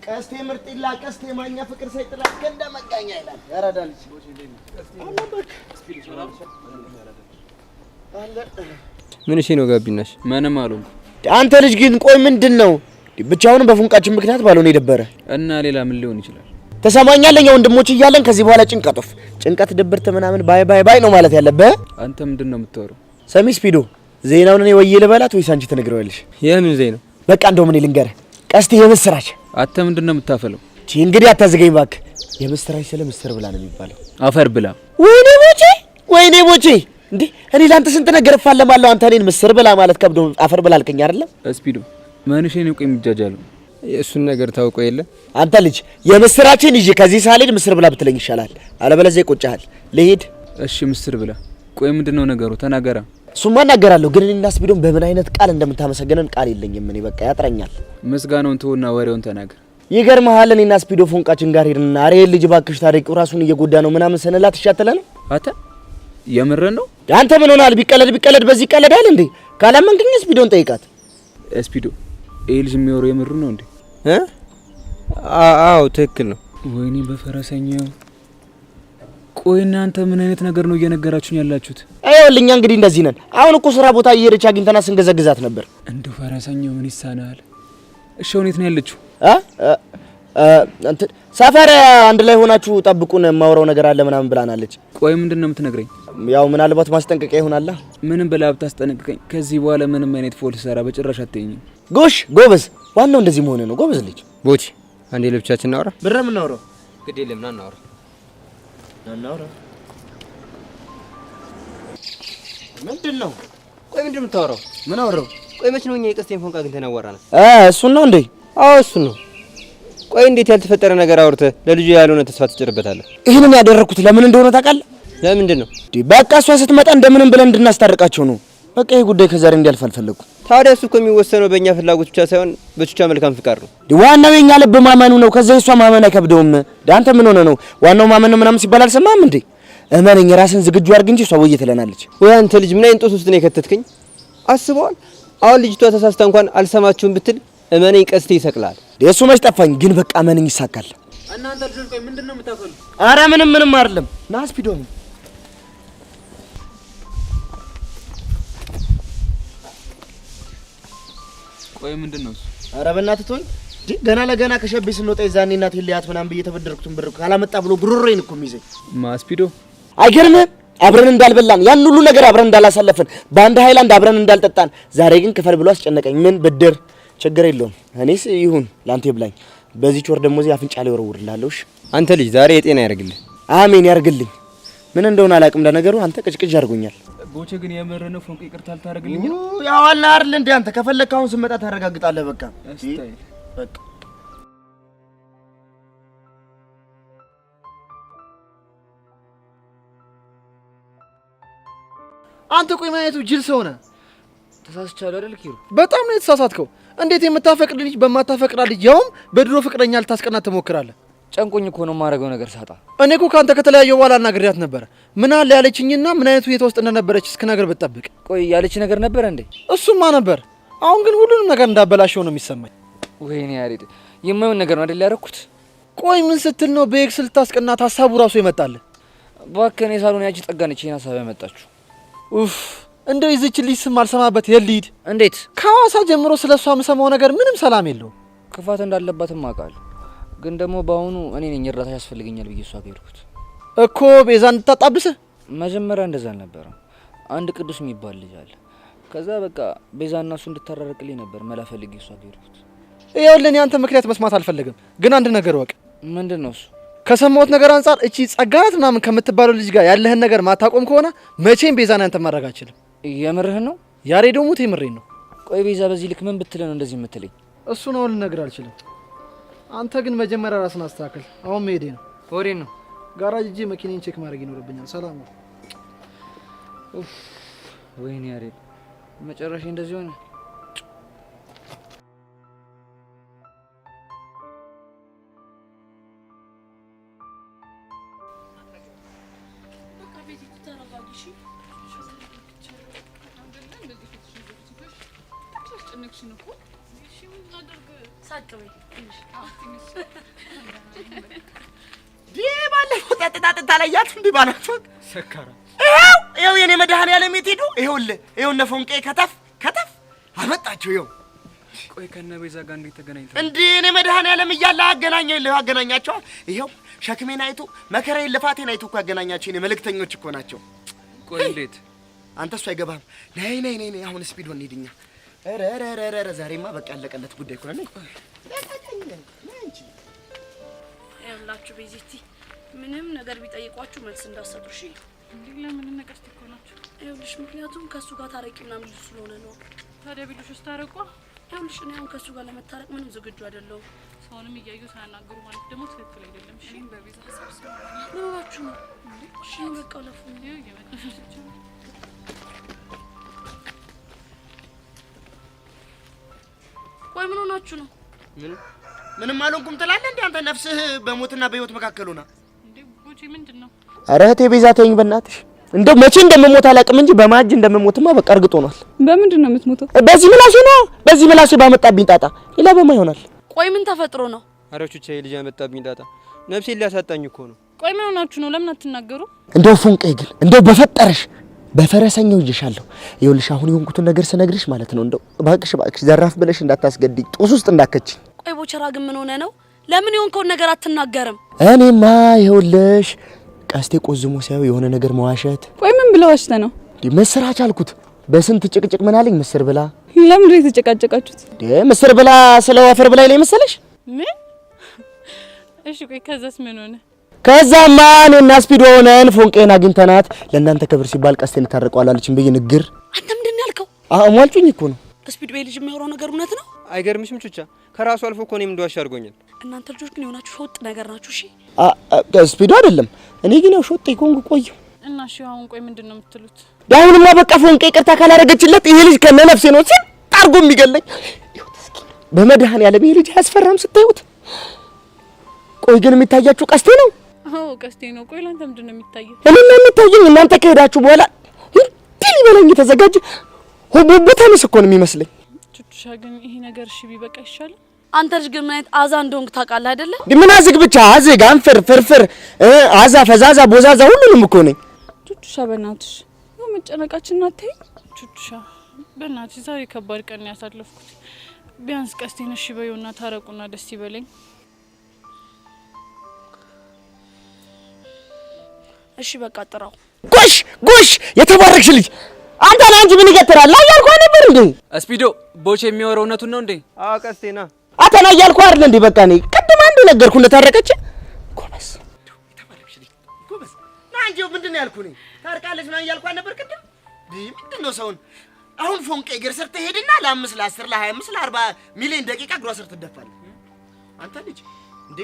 ቀስቴ ምርጥላ ቀስቴ ማኛ ፍቅር ሳይጥላት ገንዳ መጋኛ ይላል። ያራዳልሽ ምን እሺ ነው ጋቢናሽ? ምንም አሉ። አንተ ልጅ ግን ቆይ ምንድነው? ብቻውን በፉንቃችን ምክንያት ባልሆነ የደበረ እና ሌላ ምን ሊሆን ይችላል? ተሰማኛለኝ። ወንድሞች እያለን ከዚህ በኋላ ጭንቀት ድብርት ምናምን ባይ ነው ማለት ያለብህ። አንተ ምንድነው የምትወረው? ሰሚ ስፒዶ ዜናውን እኔ ወይ ልበላት ወይስ አንቺ ትነግረዋለሽ? የምን ዜና? በቃ እንደው ምን ልንገርህ ቀስቴ የምስራች። አንተ ምንድነው የምታፈለው? እንግዲህ አታዘገኝ እባክህ። የምስራች ስለ ምስር ብላ ነው የሚባለው። አፈር ብላ። ወይኔ ቦቼ እንዴ! እኔ ላንተ ስንት ነገር እፋለማለሁ። አንተ እኔን ምስር ብላ ማለት ከብዶ አፈር ብላ አልከኝ አይደለም? ስፒዶ ማንሽ ነው ቆይ የሚጃጃለው? እሱን ነገር ታውቆ የለ አንተ ልጅ የምስራችን ይዤ ከዚህ ሳልሄድ ምስር ብላ ብትለኝ ይሻላል። አለበለዚያ ይቆጫሃል። ልሂድ። እሺ ምስር ብላ። ቆይ ምንድነው ነገሩ? ተናገራ። እሱማ እናገራለሁ፣ ግን እኔና ስፒዶን በምን አይነት ቃል እንደምታመሰግነን ቃል የለኝም። እኔ በቃ ያጥረኛል። ምስጋናውን ተውና ወሬውን ተናገር። ይገርምሃል፣ እኔና ስፒዶ ፎንቃችን ጋር ሄድና አሬ ልጅ ባክሽ ታሪቁ ራሱን እየጎዳ ነው ምናምን ስንላት ይሻተለ ነው። አታ የምረን ነው? አንተ ምን ሆናል? ቢቀለድ በዚህ ይቀለዳል እንዴ? ካላመንክኝ ስፒዶን ጠይቃት። ስፒዶ ይሄ ልጅ የሚወረው የምሩ ነው እንዴ? አዎ ትክክል ነው። ወይኔ በፈረሰኛው። ቆይ እናንተ ምን አይነት ነገር ነው እየነገራችሁኝ ያላችሁት? አይወልኛ እንግዲህ እንደዚህ ነን። አሁን እኮ ስራ ቦታ እየሄደች አግኝተና ስንገዘግዛት ነበር። እንደ ፈረሰኛው ምን ይሳናል? እሺ የት ነው ያለችው? ሰፈር አንድ ላይ ሆናችሁ ጠብቁን፣ የማወራው ነገር አለ ምናምን ብላናለች። ቆይ ምንድነው የምትነግረኝ? ያው ምናልባት ማስጠንቀቂያ ይሆናል። ምንም ብላ ብታስጠነቅቀኝ ከዚህ በኋላ ምንም አይነት ፎልስ ሰራ በጭራሽ አትይኝም። ጎሽ ጎበዝ፣ ዋናው እንደዚህ መሆነ ነው። ጎበዝ ልጅ። ቦቲ አንዴ ለብቻችን እናወራ። ብረ ምን እናወራ? ግድ የለም ና እናወራ። ምንድነው? ቆይ ምንድነው የምታወራው? ምን አወራው? ቆይ መች ነው እኛ የቀስቴን ፎንቃ ግን ተናወራና? እሱን ነው እንዴ? አዎ እሱን ነው። ቆይ እንዴት ያልተፈጠረ ነገር አውርተህ ለልጁ ያልሆነ ተስፋ ትጭርበታለህ? ይሄንን ያደረኩት ለምን እንደሆነ ታውቃለህ? ለምንድን ነው? በቃ እሷ ስትመጣ እንደምንም ብለን እንድናስታርቃቸው ነው። በቃ ይሄ ጉዳይ ከዛሬ እንዲያልፍ አልፈለኩም። ታዲያ እሱ እኮ የሚወሰነው በእኛ ፍላጎት ብቻ ሳይሆን በቹቻ መልካም ፍቃድ ነው። ዋናው የኛ ልብ ማመኑ ነው። ከዛ እሷ ማመን አይከብደውም። ዳንተ ምን ሆነ ነው? ዋናው ማመን ነው ምናምን ሲባል አልሰማህም እንዴ? እመነኝ፣ ራስን ዝግጁ አድርግ እንጂ እሷ ወዬ ትለናለች። ወይ አንተ ልጅ ምን አይነት ጦስ ውስጥ ነው የከተትከኝ? አስበዋል? አሁን ልጅቷ ተሳስታ እንኳን አልሰማችሁም ብትል እመነኝ ቀስቴ ይሰቅላል። እሱ መች ጠፋኝ፣ ግን በቃ እመነኝ ይሳካል። እናንተ ልጆች ቆይ ምንድነው የምታፈሉ? ኧረ ምንም አይደለም። ና ስፒዶ ነው። ቆይ ምንድነው እሱ? ኧረ በእናትህ ተወኝ። ገና ለገና ከሸቤ ስንወጣ የዛኔ እናቴ ሊያት ምናምን ብዬ ተበደርኩትን ብር ካላመጣ ብሎ ጉሮሮዬን እኮ የሚይዘኝ ማስፒዶ። አይገርምህም? አብረን እንዳልበላን ያን ሁሉ ነገር አብረን እንዳላሳለፍን በአንድ ሃይላንድ አብረን እንዳልጠጣን ዛሬ ግን ክፈል ብሎ አስጨነቀኝ። ምን ብድር ችግር የለውም። እኔስ ይሁን ላንተ ይብላኝ። በዚህ ወር ደሞዜ አፍንጫ ላይ ወረውርላለሁ። እሺ አንተ ልጅ ዛሬ የጤና ያርግልህ። አሜን ያርግልኝ። ምን እንደሆነ አላውቅም። ለነገሩ አንተ ቅጭቅጭ አድርጎኛል። ቦቼ ግን የምረነ ፎንቅ ይቅርታ አልታረግልኝ? ያው አላ አይደል እንዴ? አንተ ከፈለክ አሁን ስመጣ ታረጋግጣለህ። በቃ እስታይ በቃ አንተ ቆይ ማየቱ ጅል ሰው ነህ። ተሳስቻለሁ አይደል ኪሩ? በጣም ነው የተሳሳትከው። እንዴት የምታፈቅድ ልጅ በማታፈቅራ ልጅ ያውም በድሮ ፍቅረኛ ልታስቀናት ትሞክራለህ? ጨንቆኝ እኮ ነው የማደርገው ነገር ሳጣ። እኔ እኮ ካንተ ከተለያየው በኋላ አናግሬያት ነበር። ምን አለ ያለችኝና ምን አይነት ሁኔታ ውስጥ እንደነበረች እስክነግር ብትጠብቅ። ቆይ ያለች ነገር ነበር እንዴ? እሱማ ነበር። አሁን ግን ሁሉንም ነገር እንዳበላሸው ነው የሚሰማኝ። ወይኔ ያሬድ፣ የማይሆን ነገር ነው አይደል ያደረኩት? ቆይ ምን ስትል ነው በኤክስ ልታስቀናት ሀሳቡ ራሱ ይመጣል? እባክህ እኔ ሳሎን ያቺ ጠጋነች ይሄን ሀሳብ ያመጣችሁ። ኡፍ እንደው ይዝች ልጅ ስም አልሰማበት የልሂድ። እንዴት? ከሐዋሳ ጀምሮ ስለሷ የምሰማው ነገር ምንም ሰላም የለውም። ክፋት እንዳለባትም አውቃለሁ፣ ግን ደግሞ በአሁኑ እኔ ነኝ እርዳታ ያስፈልገኛል ብዬ እሷ ጋር ሄድኩት እኮ ቤዛ እንድታጣብስህ። መጀመሪያ እንደዛ አልነበረም። አንድ ቅዱስ የሚባል ልጅ አለ። ከዛ በቃ ቤዛና እሱ እንድታራርቅልኝ ነበር መላ ፈልጌ እሷ ጋር ሄድኩት። ይኸውልህ እኔ አንተ ምክንያት መስማት አልፈልግም፣ ግን አንድ ነገር ወቅ። ምንድን ነው እሱ? ከሰማሁት ነገር አንጻር እቺ ጸጋናት ምናምን ከምትባለው ልጅ ጋር ያለህን ነገር ማታቆም ከሆነ መቼም ቤዛን አንተ ማድረግ አልችልም። የምርህን ነው? ያሬዶ ሙት የምሬን ነው። ቆይ ቤዛ በዚህ ልክ ምን ብትለ ነው እንደዚህ የምትለኝ? እሱ ነው ልነግርህ አልችልም። አንተ ግን መጀመሪያ ራስን አስተካክል። አሁን መሄዴ ነው። ወዴት ነው? ጋራጅ እጄ መኪናን ቼክ ማድረግ ይኖርብኛል። ሰላም ነው። ወይኔ ያሬድ መጨረሻ እንደዚህ ሆነ። ባለፈው ጠጥታ ላይ ያችሁ እንዴ ባላችሁ ሰካራ ይኸው የኔ መድኃኒዓለም የት ሄዱ? ይኸውልህ ይኸው እነ ፎንቄ ከተፍ አመጣቸው። ይኸው ቆይ ከነ ቤዛ ጋር እንዴት ተገናኝተው? እንዴ እኔ መድኃኒዓለም እያለ አገናኛቸዋል። ይኸው ሸክሜን አይቶ መከራዬን ልፋቴን አይቶ እኮ ያገናኛቸው የኔ መልእክተኞች እኮ ናቸው። ቆይ እንዴት? አንተ እሱ አይገባም። ነይ አሁን ስፒድ ወን ሄድኛ። ኧረ ዛሬማ በቃ ያለቀለት ጉዳይ እኮ ነው። ያላችሁ ቤዚቲ ምንም ነገር ቢጠይቋችሁ መልስ እንዳሰጡ እሺ። እንዴ ለምን ነገር ትኮናችሁ? ይኸውልሽ ምክንያቱም ከሱ ጋር ታረቂ ምናምን ልጅ ስለሆነ ነው። ታዲያ ቢሉሽ ታረቁ። ይኸውልሽ እኔ አሁን ከሱ ጋር ለመታረቅ ምንም ዝግጁ አይደለሁም። ሰውንም እያዩ ሳያናግሩ ማለት ደግሞ ትክክል አይደለም። እሺ በቤዛ ሀሳብ ምን ሆናችሁ ነው? እሺ በቃ ለፉ ነው እየመጣች ነው። ቆይ ምን ሆናችሁ ነው? ምንም አልሆንኩም ትላለህ እንዴ አንተ? ነፍስህ በሞትና በህይወት መካከል ሆና እንዴ ቦቼ ምንድነው? ኧረ እህቴ ቤዛ ተይኝ በእናትሽ። እንደው መቼ እንደምሞት አላውቅም እንጂ በማጅ እንደምሞትማ በቃ እርግጥ ሆኗል። በምንድን ነው የምትሞተው? በዚህ ምላሴ ነው። በዚህ ምላሴ ባመጣብኝ ጣጣ ሌላ በማ ይሆናል። ቆይ ምን ተፈጥሮ ነው? ኧረ ቹቻ ልጅ ያመጣብኝ ጣጣ ነፍሴን ሊያሳጣኝ እኮ ነው። ቆይ ምን ሆናችሁ ነው? ለምን አትናገሩ? እንደው ፉንቄ ግን እንደው በፈጠረሽ በፈረሰኛው ይዤሻለሁ። ይኸውልሽ አሁን የሆንኩትን ነገር ስነግርሽ ማለት ነው እንደው እባክሽ ዘራፍ ብለሽ እንዳታስገድኝ፣ ጦስ ውስጥ እንዳከችኝ። ቆይ ቦቸራ ግን ምን ሆነ ነው? ለምን የሆንከውን ነገር አትናገርም? እኔማ ይኸውልሽ ቀስቴ ቆዝሞ ሳይው የሆነ ነገር መዋሸት። ቆይ ምን ብለው ዋሽተ ነው? ምስራች አልኩት። በስንት ጭቅጭቅ ምን አለኝ? ምስር ብላ። ለምን ነው የተጨቃጨቃችሁት? ምስር ብላ ስለ ወፈር ብላ ላይ መሰለሽ? ምን? እሺ ቆይ ከዛስ ምን ሆነ? ከዛማ እኔና ስፒድ ሆነን ፎንቄን አግኝተናት ለእናንተ ክብር ሲባል ቀስቴን ታረቀዋል አለችኝ ብዬ ንግር። አንተ ምንድን ነው ያልከው? አሟልጩኝ እኮ ነው። ስፒድ ቤ ልጅ የሚያወራው ነገር እውነት ነው? አይገርምሽም ቹቻ? ከራሱ አልፎ እኮ እኔም እንደዋሽ አድርጎኛል። እናንተ ልጆች ግን የሆናችሁ ሾጥ ነገር ናችሁ። እሺ ስፒዱ አይደለም እኔ ግን ያው ሾጥ ይኮንኩ ቆየሁ እና እሺ አሁን ቆይ ምንድነው የምትሉት? ዳውንማ በቃ ፎንቄ ይቅርታ ካላረገችለት ይሄ ልጅ ከነነፍሴ ነው ሲል ታርጎ የሚገለኝ። በመድኃኒዓለም ይሄ ልጅ አያስፈራም ስታዩት? ቆይ ግን የሚታያችሁ ቀስቴ ነው? አዎ ቀስቴ ነው። ቆይ ላንተ ምንድነው የሚታየው? እኔና የሚታየኝ እናንተ ከሄዳችሁ በኋላ እንዴ ሊበላኝ የተዘጋጀ ሆቦታ ነው እኮ ነው የሚመስለኝ። ቹቹሻ ግን ይሄ ነገር እሺ ቢበቃ ይሻላል። አንተ ልጅ ግን ምን አይነት አዛ እንደሆንክ ታውቃለህ አይደለ? ምን አዝግ ብቻ አዝግ አንፍር ፍርፍር አዛ ፈዛዛ ቦዛዛ ሁሉንም እኮ ነኝ። ቹቹሻ በእናትሽ ነው መጨነቃችን አትይ። ቹቹሻ በእናትሽ ዛሬ ከባድ ቀን ያሳለፍኩት። ቢያንስ ቀስቴን እሺ በይውና ታረቁና ደስ ይበለኝ። እሺ በቃ ጥራው። ጎሽ የተባረክሽ ልጅ አንተ ለአንቺ ምን ይገትራል? አያልኩ ነበር እንዴ ስፒዶ ቦቼ የሚወራው እውነቱን ነው እንዴ? አዎ ቀስቴና አተና እያልኩ አይደል እንዴ? በቃ እኔ ቅድም አንዱ ነገርኩ እንደታረቀች። ጎበዝ የተባረክሽ ልጅ ጎበዝ ና እንጂ ምንድነው ያልኩ እኔ ታርቃለች ነው እያልኩ ነበር ቅድም። ምንድነው ሰውን አሁን ፎንቄ እግር ስር ትሄድና ለ5 ለ10 ለ25 ለ40 ሚሊዮን ደቂቃ እግሯ ስር ትደፋለህ። አንተ ልጅ እንዴ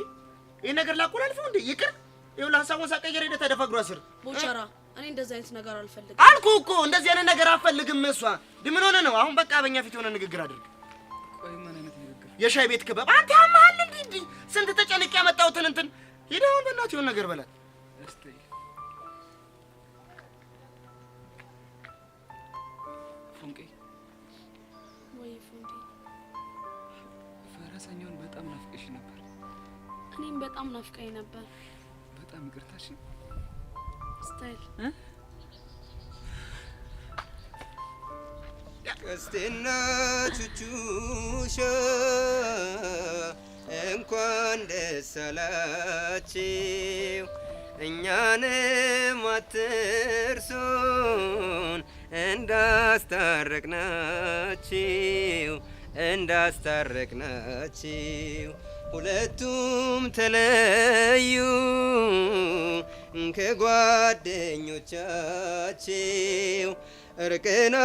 ይሄ ነገር ላቆላልፈው እንዴ? ይቅር ይኸውልህ ሀሳቡን ሳቀየር ሄደህ ተደፈግሮ ስር ቦቸራ እኔ እንደዚህ አይነት ነገር አልፈልግም አልኩህ እኮ እንደዚህ አይነት ነገር አልፈልግም እሷ ምን ሆነ ነው አሁን በቃ በእኛ ፊት የሆነ ንግግር አድርግ ቆይ ምን አይነት ንግግር የሻይ ቤት ክበብ አንተ ያማል እንዴ ስንት ተጨንቄ ያመጣሁትን እንትን ሄደህ አሁን በእናትህ የሆነ ነገር በላት እስቲ ፉንቄ ወይ ፉንቄ ፈረሰኛውን በጣም ናፍቀሽ ነበር እኔም በጣም ናፍቀኝ ነበር በጣም ይቅርታሽ ስታይል ቀስቴና ቹቹሻ እንኳን ደስ አላችሁ እኛንም አትርሱን እንዳስታረቅናችሁ ሁለቱም ተለዩ ከጓደኞቻቸው እርቅና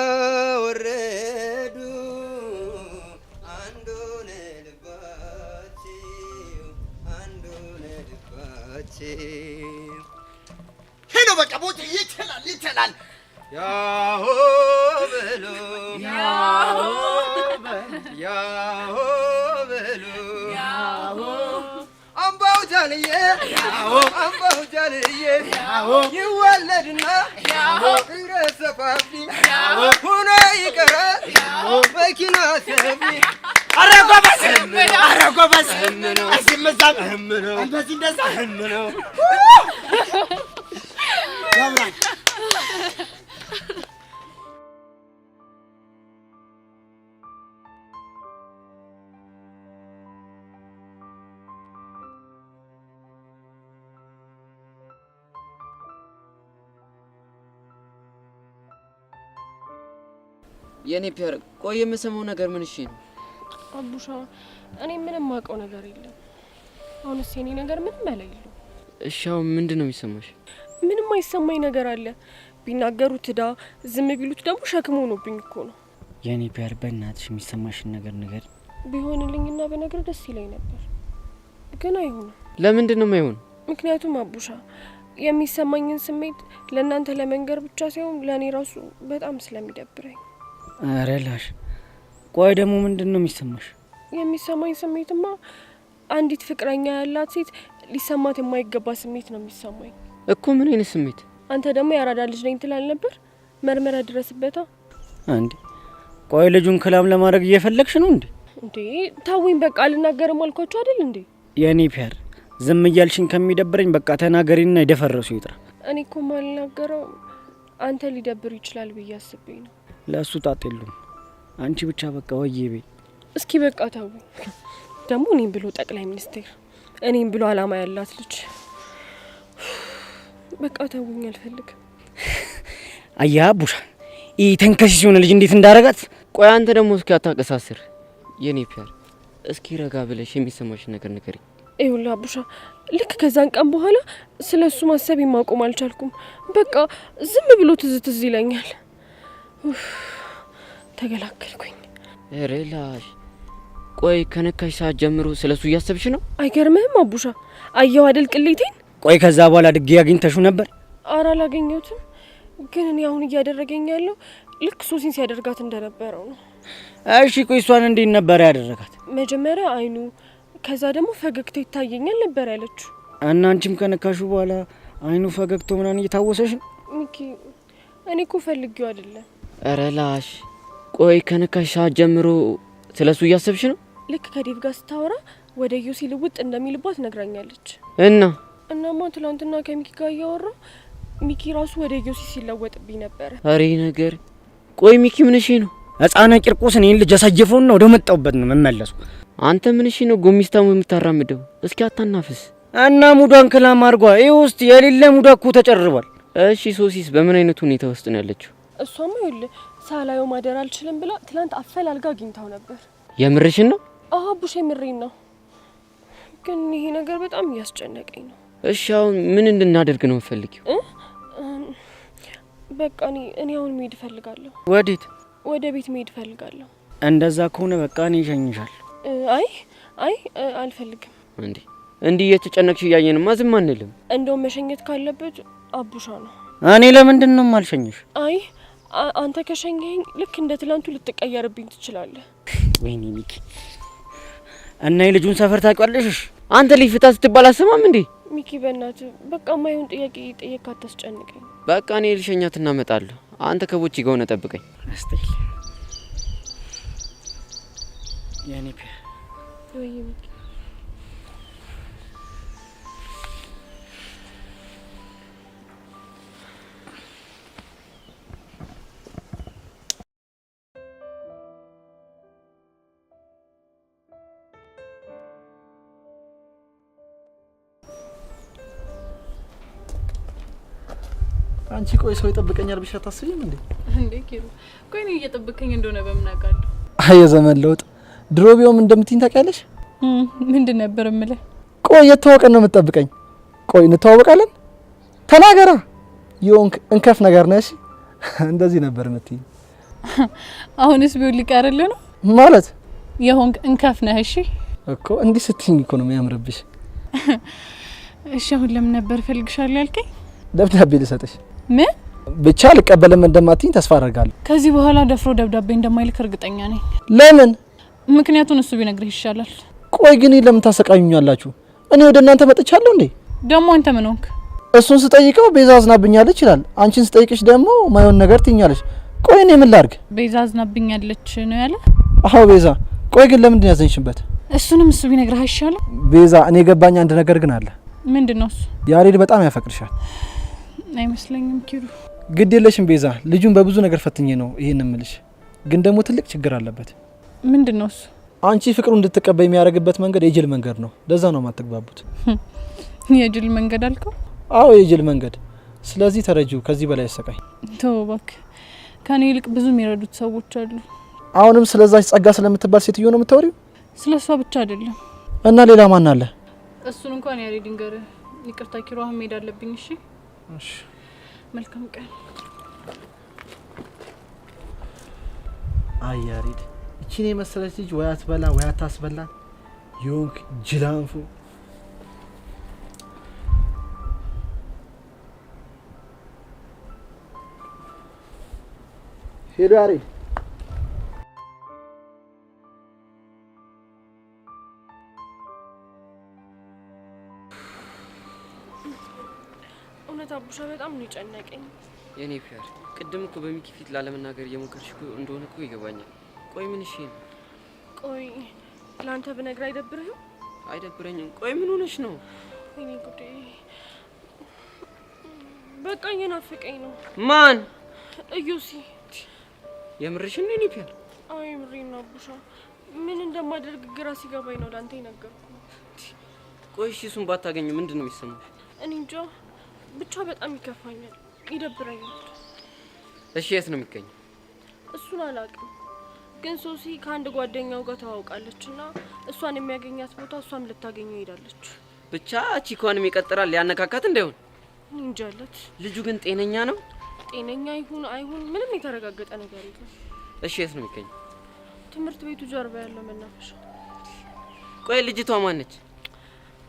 ወረዱ አንዱን ልባቸው ሄሎ በቃ ቦት ይችላል ያሆ በሉ አምባው ጃልዬ ይወለድና ይረሰፋፊ ሁኖ ይቀራል መኪና ሰፊ ኧረ ጎበዝ እዚህም እዛም እንደዚህ እንደዛ ያምራል የኔ ፒያር ቆይ የምሰማው ነገር ምን እሺ ነው አቡሻ እኔ ምንም አውቀው ነገር የለም አሁንስ የኔ ነገር ምንም አይለይሉ እሺ አሁን ምንድነው የሚሰማሽ ምንም አይሰማኝ ነገር አለ ቢናገሩት ዳ ዝም ቢሉት ደግሞ ሸክም ሆኖብኝ እኮ ነው የኔ ፒያር በእናትሽ የሚሰማሽን ነገር ነገር ቢሆንልኝና በነገር ደስ ይለኝ ነበር ግን አይሆንም ለምንድን ነው የማይሆን ምክንያቱም አቡሻ የሚሰማኝን ስሜት ለእናንተ ለመንገር ብቻ ሳይሆን ለእኔ ራሱ በጣም ስለሚደብረኝ ኧረ ላሽ ቆይ ደግሞ ምንድነው የሚሰማሽ የሚሰማኝ ስሜትማ አንዲት ፍቅረኛ ያላት ሴት ሊሰማት የማይገባ ስሜት ነው የሚሰማኝ እኮ ምን አይነት ስሜት አንተ ደግሞ ያራዳ ልጅ ነኝ ትላል ነበር መርመራ ድረስበታ አንዴ ቆይ ልጁን ከላም ለማድረግ እየፈለግሽ ነው እንዴ ታውኝ በቃ አልናገርም አልኳችሁ አይደል እንዴ የኔ ፒያር ዝም እያልሽኝ ከሚደብረኝ በቃ ተናገሪና ይደፈረሱ ይጥራ እኔ እኮ ማልናገረው አንተ ሊደብር ይችላል ብዬ አስቤኝ ነው ለሱ ጣጤሉም አንቺ ብቻ በቃ ወይዬ በይ እስኪ በቃ ታውኝ ደግሞ እኔም ብሎ ጠቅላይ ሚኒስቴር እኔም ብሎ አላማ ያላት ልጅ በቃ ታውኝ አልፈልግም አያ ቡሻ ተንከሲስ የሆነ ልጅ እንዴት እንዳረጋት ቆይ አንተ ደግሞ እስኪ አታቀሳስር የኔ ፒያር እስኪ ረጋ ብለሽ የሚሰማሽ ነገር ንገሪ ይኸውልህ አቡሻ ልክ ከዛን ቀን በኋላ ስለሱ ማሰብ ማቆም አልቻልኩም በቃ ዝም ብሎ ትዝ ይለኛል ተገላገልኩኝ ሬላሽ ቆይ ከነካሽ ሰዓት ጀምሮ ስለሱ እያሰብሽ ነው አይገርምህም አቡሻ አየው አይደል ቅሌቴን ቆይ ከዛ በኋላ ድጌ ያገኝተሽው ነበር ኧረ አላገኘሁትም ግን እኔ አሁን እያደረገኝ ያለው ልክ ሶሲን ሲያደርጋት እንደነበረው ነው እሺ ቆይ እሷን እንዴት ነበር ያደረጋት መጀመሪያ አይኑ ከዛ ደግሞ ፈገግታው ይታየኛል ነበር ያለችው እና አንቺም ከነካሹ በኋላ አይኑ ፈገግታው ምናምን እየታወሰሽ ነው ሚኪ እኔ እኮ ፈልጌው አይደለም ኧረ ላሽ ቆይ ከነካሽ ሰዓት ጀምሮ ስለሱ እያሰብሽ ነው ልክ ከዴቭ ጋር ስታወራ ወደ ዮሲ ልውጥ እንደሚልባት ነግራኛለች እናማ ትላንትና ከሚኪ ጋር እያወራ ሚኪ ራሱ ወደ ዮሲ ሲለወጥብኝ ነበር አሬ ነገር ቆይ ሚኪ ምን እሺ ነው ህፃና ቂርቆስ እኔን ልጅ አሳየፈውና ወደ መጣውበት ነው መመለሱ አንተ ምን እሺ ነው ጎሚስታሙ የምታራምደው እስኪ አታናፍስ እና ሙዷን ከላም አርጓ ውስጥ የሌለ ሙዷ እኮ ተጨርቧል እሺ ሶሲስ በምን አይነት ሁኔታ ውስጥ ነው ያለችው እሷማ ይኸውልህ ሳላየው ማደር አልችልም ብላ ትላንት አፈላልጋ አግኝታው ነበር የምርሽን ነው አዎ ቡሽ የምሬን ነው ግን ይሄ ነገር በጣም እያስጨነቀኝ ነው እሺ አሁን ምን እንድናደርግ ነው የምፈልጊው በቃ እኔ አሁን መሄድ እፈልጋለሁ ወዴት ወደ ቤት መሄድ እፈልጋለሁ እንደዛ ከሆነ በቃ እኔ እሸኝሻለሁ አይ አልፈልግም እንዴ እንዲህ እየተጨነቅሽ እያየንማ ዝም አንልም። እንደው መሸኘት ካለበት አቡሻ ነው። እኔ ለምንድን ነው የማልሸኝሽ? አይ አንተ ከሸኘኝ ልክ እንደ ትላንቱ ልትቀየርብኝ ትችላለህ። ወይኔ ሚኪ እና የልጁን ሰፈር ታውቂዋለሽ? አንተ ልጅ ፍታ ስትባል አሰማም እንዴ? ሚኪ በእናትህ በቃ ማይሆን ጥያቄ ጠየቅ፣ አታስጨንቀኝ። በቃ እኔ ልሸኛት እናመጣለሁ። አንተ ከቦቼ ጋር ሆነ ጠብቀኝ። አስተይ ያኔ ፒያ ወይ ሚኪ አንቺ ቆይ ሰው ይጠብቀኛል ብቻ ታስቢም እንዴ? እንዴ ኪሩ ቆይ ነው እየጠበቀኝ እንደሆነ በምን አውቃለሁ? አይ የዘመን ለውጥ ድሮ ቢሆን እንደምትይኝ ታውቂያለሽ? ምንድን ነበር የምልህ? ቆይ የተዋወቀን ነው የምትጠብቀኝ? ቆይ እንተዋወቃለን? ተናገራ። የሆንክ እንከፍ ነገር ነሽ። እንደዚህ ነበር የምትይኝ። አሁንስ ቢሆን ሊቀርልህ ነው ማለት? የሆንክ እንከፍ ነህ። እሺ እኮ እንዲህ ስትይኝ እኮ ነው የሚያምርብሽ። እሺ አሁን ለምን ነበር ፈልግሻለሁ ያልከኝ? ደብዳቤ ልሰጥሽ። ምን ብቻ ልቀበልም እንደማትይኝ ተስፋ አደርጋለሁ። ከዚህ በኋላ ደፍሮ ደብዳቤ እንደማይልክ እርግጠኛ ነኝ። ለምን? ምክንያቱን እሱ ቢነግርህ ይሻላል። ቆይ ግን ለምን ታሰቃዩኛላችሁ? እኔ ወደ እናንተ መጥቻለሁ እንዴ? ደግሞ አንተ ምን ሆንክ? እሱን ስጠይቀው ቤዛ አዝናብኛለች ይላል። አንቺን ስጠይቅሽ ደግሞ ማይሆን ነገር ትኛለሽ። ቆይ እኔ ምን ላድርግ? ቤዛ አዝናብኛለች ነው ያለ? አዎ ቤዛ። ቆይ ግን ለምንድን ያዘንሽበት? እሱንም እሱ ቢነግርህ አይሻልም? ቤዛ እኔ የገባኝ አንድ ነገር ግን አለ። ምንድነው እሱ? ያሬድ በጣም ያፈቅርሻል። አይመስለኝም ኪሩ። ግድ የለሽም ቤዛ። ልጁን በብዙ ነገር ፈትኜ ነው ይሄን እምልሽ። ግን ደግሞ ትልቅ ችግር አለበት። ምንድነው እሱ? አንቺ ፍቅሩን እንድትቀበይ የሚያደርግበት መንገድ የጅል መንገድ ነው። ለዛ ነው የማትግባቡት። የጅል መንገድ አልከው? አዎ የጅል መንገድ። ስለዚህ ተረጂው፣ ከዚህ በላይ ያሰቃይ። ተው እባክህ። ከኔ ይልቅ ብዙ የሚረዱት ሰዎች አሉ። አሁንም ስለዛች ጸጋ ስለምትባል ሴትዮ ነው የምታወሪው? ስለሷ ብቻ አይደለም። እና ሌላ ማን አለ? እሱን እንኳን ያሬድ ንገር። ይቅርታ ኪሩ፣ አሁን መሄድ አለብኝ። እሺ እሺ። መልካም ቀን። አይ ያሬድ፣ እቺን የመሰለች ልጅ ወይ አትበላ ወይ አታስበላ። ዮንክ ጅላንፉ። ሄሎ ያሬድ። እውነት አቡሻ በጣም ነው የጨነቀኝ። የኔ ፒያር ቅድም እኮ በሚኪ ፊት ላለመናገር እየሞከርሽ እንደሆነ እኮ ይገባኛል። ቆይ ምን? እሺ ቆይ ላንተ ብነግር አይደብርህም? አይደብረኝም። ቆይ ምን ሆነሽ ነው? እኔ ጉዴ በቃ እየናፈቀኝ ነው። ማን? እዩሲ። የምርሽን ነው? የኔ ፒያር አይ ምሬን ነው አቡሻ። ምን እንደማደርግ ግራ ሲገባኝ ነው ላንተ የነገርኩ። ቆይ እሺ እሱን ባታገኙ ምንድን ነው የሚሰማሽ? እኔ እንጃ ብቻ በጣም ይከፋኛል፣ ይደብረኛል። እሺ የት ነው የሚገኘው? እሱን አላውቅም፣ ግን ሶሲ ከአንድ ጓደኛው ጋር ተዋውቃለችና እሷን የሚያገኛት ቦታ እሷም ልታገኘው ሄዳለች። ብቻ ቺኳንም ይቀጥራል ሊያነካካት እንዳይሆን። እንጃለት። ልጁ ግን ጤነኛ ነው? ጤነኛ ይሁን አይሁን ምንም የተረጋገጠ ነገር የለም። እሺ የት ነው የሚገኘው? ትምህርት ቤቱ ጀርባ ያለው መናፈሻ። ቆይ ልጅቷ ማን ነች?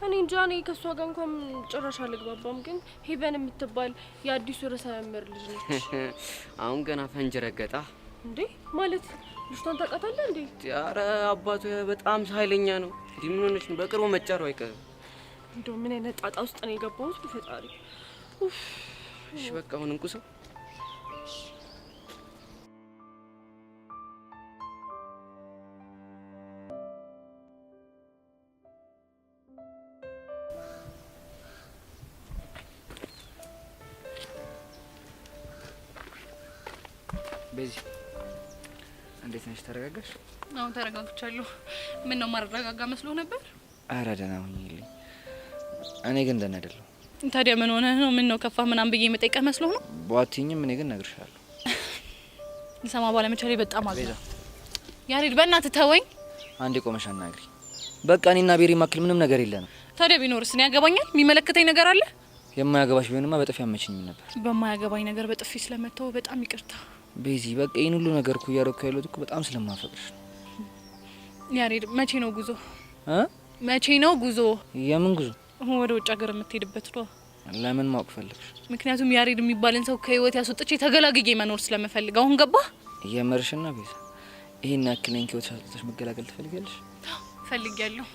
እኔ እንጃ። እኔ ከሷ ጋር እንኳን ጭራሽ አልግባባም፣ ግን ሄቨን የምትባል የአዲሱ ርዕሰ መምህር ልጅ ነች። አሁን ገና ፈንጅ ረገጣ እንዴ? ማለት ልጅቷን ታውቃታለህ እንዴ? ኧረ አባቱ በጣም ኃይለኛ ነው። እንዲህ ምን ሆነች ነው? በቅርቡ መጫሩ አይቀርም። እንደው ምን አይነት ጣጣ ውስጥ ነው የገባሁት በፈጣሪ። እሺ በቃ አሁን እንቁሰው። በዚህ እንዴት ነሽ? ተረጋጋሽ? አሁን ተረጋግቻለሁ። ምን ነው ማረጋጋ መስሎ ነበር? አረ ደህና ሁኚልኝ። እኔ ግን ደህና አይደለሁ። ታዲያ ምን ሆነ ነው? ምን ነው ከፋ ምናምን ብዬ የምጠይቀህ መስሎ ነው? ቧትኝም እኔ ግን እነግርሻለሁ። ልሰማ ባለመቻሌ በጣም አዝናለሁ። ያሬድ በእናትህ ተወኝ። አንዴ ቆመሽ አናግሪ። በቃ እኔና ቤሪ ማክል ምንም ነገር የለንም። ታዲያ ቢኖርስ እኔ ያገባኛል? የሚመለከተኝ ነገር አለ? የማያገባሽ ቢሆንማ በጥፊ አመችኝ ነበር። በማያገባኝ ነገር በጥፊ ስለመተው በጣም ይቅርታ። ቤዚ በቃ ይሄን ሁሉ ነገር እኮ እያደረኩ ያለሁት እኮ በጣም ስለማፈቅርሽ ነው። ያሬድ መቼ ነው ጉዞ? መቼ ነው ጉዞ? የምን ጉዞ? ወደ ውጭ ሀገር የምትሄድበት ነው። ለምን ማወቅ ፈለግሽ? ምክንያቱም ያሬድ የሚባልን ሰው ከህይወት ያስወጥቼ ተገላግዬ መኖር ስለምፈልግ። አሁን ገባ? የመርሽና ቤዛ ይሄን ያክለኝ ከህይወት ያስወጥተሽ መገላገል ትፈልጊያለሽ? ፈልጊያለሁ።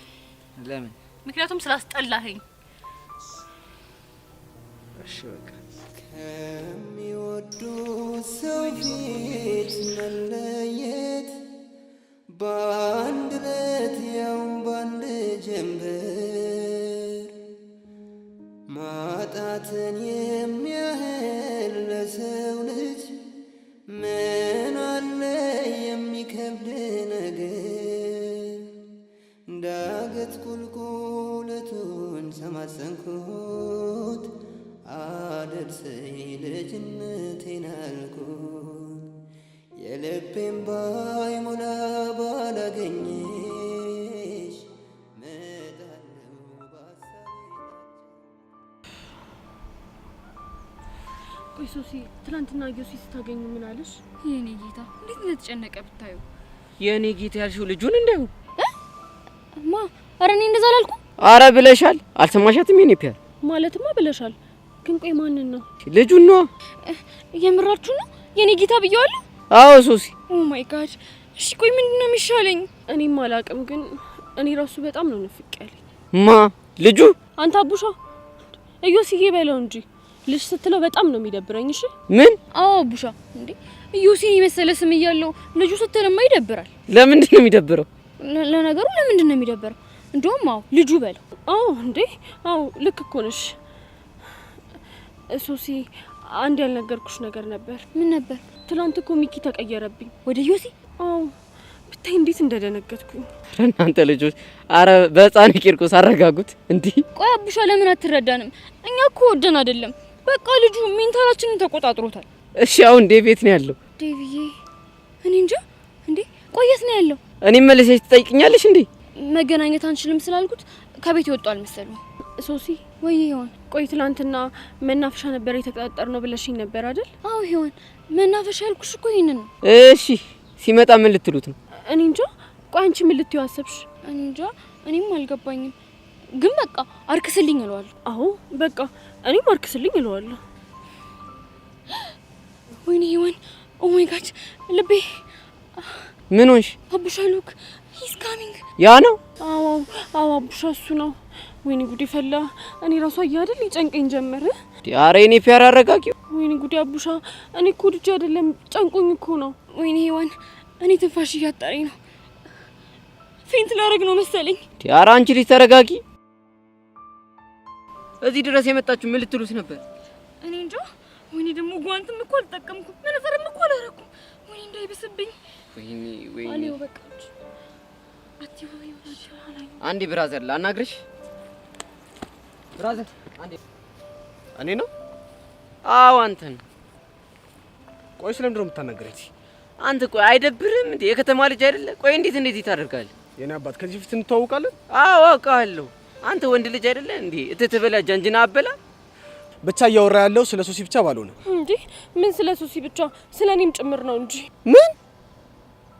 ለምን? ምክንያቱም ስላስጠላኸኝ። እሺ በቃ ከሚወዱ ሰው ፊት መለየት በአንድ ለት ያውም በአንድ ጀንበር ማጣትን የሚያህል ለሰው ልጅ ምን አለ የሚከብድ ነገር? ዳገት ቁልቁለቱን ሰማጸንኩት አደርሰኝ ልጅነቴን አልኩት የልቤን ባይሞላ ባላገኘሽ መጣለው ባሳቤ። ቆይ ሶሲ ትናንትና ዮሲ ስታገኙ ምን አለሽ? የኔ ጌታ እንዴት እንደተጨነቀ ብታዩ። የኔ ጌታ ያልሽው ልጁን እንደው ማ አረ እኔ እንደዛ አላልኩም። አረ ብለሻል። አልሰማሻትም? የኔ ፒያር ማለትማ ብለሻል። ግን ቆይ ማንን ነው? ልጁን ነው። የምራችሁ ነው? የኔ ጌታ ብየዋለሁ። አዎ ሶሲ። ኦ ማይ ጋድ። እሺ ቆይ ምንድነው የሚሻለኝ? እኔም አላቅም፣ ግን እኔ ራሱ በጣም ነው ንፍቅ ያለኝ። ማ ልጁ? አንተ አቡሻ እዮሲዬ በለው እንጂ ልጅ ስትለው በጣም ነው የሚደብረኝ። እሺ ምን? አዎ አቡሻ። እንዴ እዮሲን የመሰለ ስም እያለው ልጁ ስትለማ ይደብራል። ለምንድን ነው የሚደብረው? ለነገሩ ለምንድን ነው የሚደብረው? እንደውም አዎ ልጁ በለው። አዎ እንዴ አዎ ልክ እኮ ነሽ ሶሲ። አንድ ያልነገርኩሽ ነገር ነበር። ምን ነበር? ትናንት እኮ ሚኪ ተቀየረብኝ ወደ ዮሲ። አዎ ብታይ እንዴት እንደደነገጥኩኝ። እናንተ ልጆች አረ በህፃን ቂርቆስ አረጋጉት እንዴ። ቆይ አቡሻ ለምን አትረዳንም? እኛ እኮ ወደን አይደለም፣ በቃ ልጁ ሜንታላችንን ተቆጣጥሮታል። እሺ አሁን ዴቭ የት ነው ያለው? ዴቭዬ እኔ እንጃ። እንዴ ቆየት ነው ያለው? እኔም መልሰሽ ትጠይቅኛለሽ እንዴ? መገናኘት አንችልም ስላልኩት ከቤት ይወጣል መሰለኝ። ሶሲ ወይ ይሆን? ቆይ ትላንትና መናፈሻ ነበር የተቀጣጠርነው ብለሽኝ ነበር አይደል? አዎ ይሆን። መናፈሻ ያልኩሽ እኮ ይሄንን ነው። እሺ ሲመጣ ምን ልትሉት ነው? እኔ እንጃ። ቆይ አንቺ ምን ልትዩ አሰብሽ? እኔ እንጃ፣ እኔም አልገባኝም። ግን በቃ አርክስልኝ እለዋለሁ። አዎ በቃ እኔም አርክስልኝ እለዋለሁ። ወይኔ ይሆን? ኦ ማይ ጋድ ልቤ። ምን ሆንሽ? አቡሻ ሉክ ሂስ ካሚንግ። ያ ነው? አዎ አዎ አቡሻ እሱ ነው። ወይኔ ጉዴ ፈላ። እኔ ራሱ አያደል ይጨንቀኝ ጀመረ። ዲያሬ እኔ ፒያር አረጋጊው። ወይኔ ጉዴ አቡሻ፣ እኔ እኮ ልጅ አይደለም ጨንቆኝ እኮ ነው። ወይኔ ይሆን? እኔ ትንፋሽ እያጠረኝ ነው። ፌንት ላረግ ነው መሰለኝ። ዲያራ አንቺ ልጅ ተረጋጊ። እዚህ ድረስ የመጣችሁ ምን ልትሉት ነበር? እኔ እንጃ። ወይኔ ደግሞ ጓንትም እኮ አልተጠቀምኩም፣ መነጽርም እኮ አላረኩም። ወይኔ እንዳይብስብኝ። ወይኔ ወይኔ። አሌው በቃች። አትይው ይወራሽ። አንዴ ብራዘር ላናግርሽ። ብራዘር አንዴ። እኔ ነው? አዎ አንተን። ቆይ ስለምንድን ነው የምታናገረኝ? አንተ ቆይ አይደብርም እንዴ? የከተማ ልጅ አይደለ? ቆይ እንዴት ታደርጋለህ? የኔ አባት ከዚህ ፊት እንተዋወቃለን? አዎ አውቃለሁ። አንተ ወንድ ልጅ አይደለ እንዴ? እትትበላ ጃንጅና አበላ። ብቻ እያወራ ያለው ስለ ሶሲ ብቻ ባልሆነ። እንዴ ምን ስለ ሶሲ ብቻ? ስለ እኔም ጭምር ነው እንጂ። ምን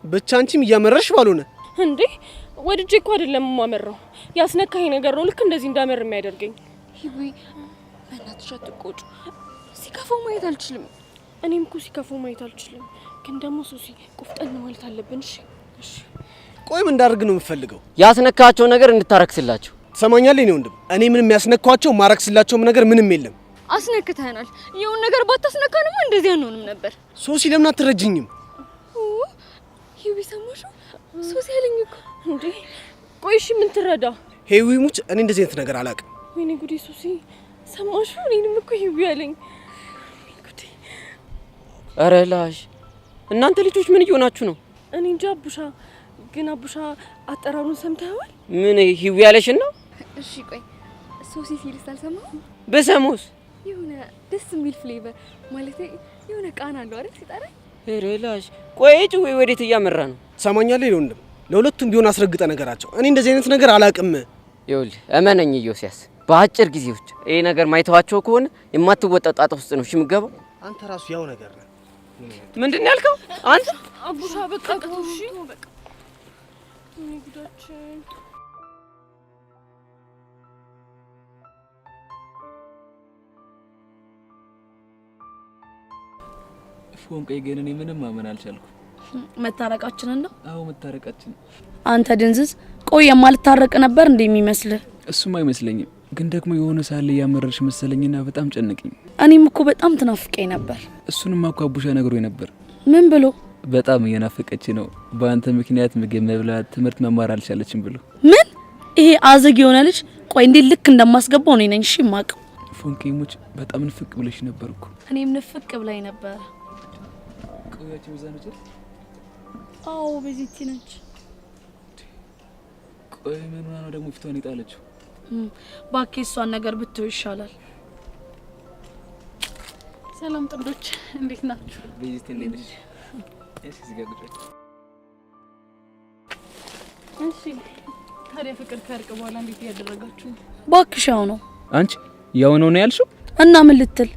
ብቻ አንቺም እያመረሽ ባልሆነ። እንዴ ወድጄ እኮ አይደለም የማመራው፣ ያስነካኝ ነገር ነው ልክ እንደዚህ እንዳመር የሚያደርገኝ። ሂዊ በእናትሽ አትቆጩ። ሲከፋው ማየት አልችልም። እኔም እኮ ሲከፋው ማየት አልችልም፣ ግን ደግሞ ሶሲ ቁፍጠን ማለት አለብን። እሺ እሺ። ቆይ ምን እንዳደርግ ነው የምፈልገው? ያስነካቸው ነገር እንድታረክስላቸው። ትሰማኛለህ? እኔ ወንድም እኔ ምንም ያስነካቸው ማረክስላቸውም ነገር ምንም የለም። አስነክተናል። ይሁን ነገር ባታስነካንማ እንደዚህ አንሆንም ነበር። ሶሲ ለምን አትረጅኝም? ሂዊ ሰማሽው? ሶሲ ያለኝ እኮ። እንዴ ቆይ እሺ ምን ትረዳ? ሄዊ ሙች እኔ እንደዚህ አይነት ነገር አላውቅም። ወይኔ ጉዴ ሶሲ ሰማሽው? እኔንም እኮ ሂዊ ያለኝ። ጉዴ። ኧረ ላሽ እናንተ ልጆች ምን እየሆናችሁ ነው? እኔ እንጃ አቡሻ፣ ግን አቡሻ አጠራሩን ሰምተኸዋል? ምን ሂዊ ያለሽን ነው? እሺ ቆይ ሶሲ ሲልስ አልሰማሁም። በሰሙስ የሆነ ደስ የሚል ፍሌቨር ማለት የሆነ ቃና አለው አይደል ሲጠራኝ። ኧረ ላሽ ቆይ ጭዌ ወዴት እያመራ ነው? ትሰማኛለህ? እኔ ወንድም ለሁለቱም ቢሆን አስረግጠ ነገራቸው። እኔ እንደዚህ አይነት ነገር አላውቅም። ይኸውልህ እመነኝ ኢዮስያስ፣ በአጭር ጊዜ ውስጥ ይሄ ነገር ማይተዋቸው ከሆነ የማትወጣው ጣጣ ውስጥ ነው የምትገባው። አንተ ራሱ ያው ነገር ነህ። ምንድን ያልከው አንተ? አቡሻ በቃ እሺ በቃ። እኔ ጉዳችን ፎንቄ ግን እኔ ምንም ማመን አልቻልኩም። መታረቃችንን ነው? አዎ መታረቃችን። አንተ ድንዝዝ፣ ቆይ የማልታረቅ ነበር እንደሚመስል? እሱም አይመስለኝም፣ ግን ደግሞ የሆነ ሳለ ያመረርሽ መሰለኝና በጣም ጨነቀኝ። እኔም እኮ በጣም ትናፍቀኝ ነበር። እሱንም እኮ አቡሻ ነግሮኝ ነበር። ምን ብሎ? በጣም እየናፈቀች ነው፣ በአንተ ምክንያት ምግብ መብላት፣ ትምህርት መማር አልቻለችም ብሎ። ምን? ይሄ አዘግ የሆነ ልጅ ቆይ እንዴት ልክ እንደማስገባው እኔ ነኝ እሺ የማውቀው። ፎንቄሞች በጣም ንፍቅ ብለሽ ነበር እኮ። እኔም ንፍቅ ብላኝ ነበር። ቆያችሁ በዛ ነች? አዎ በዚህቲ ነች። ቆይ ምን ሆና ነው ደግሞ ፊቷን የጣለችው? ባኪ እሷን ነገር ብትው ይሻላል። ሰላም ጥንዶች እንዴት ናችሁ? በዚህቲ እንዴት ነሽ? እሺ ዝጋግጫች። እሺ ታዲያ ፍቅር ከእርቅ በኋላ እንዴት ያደረጋችሁ? ባክሻው ነው። አንቺ ያው ነው ያልሽው? እና ምን ልትል?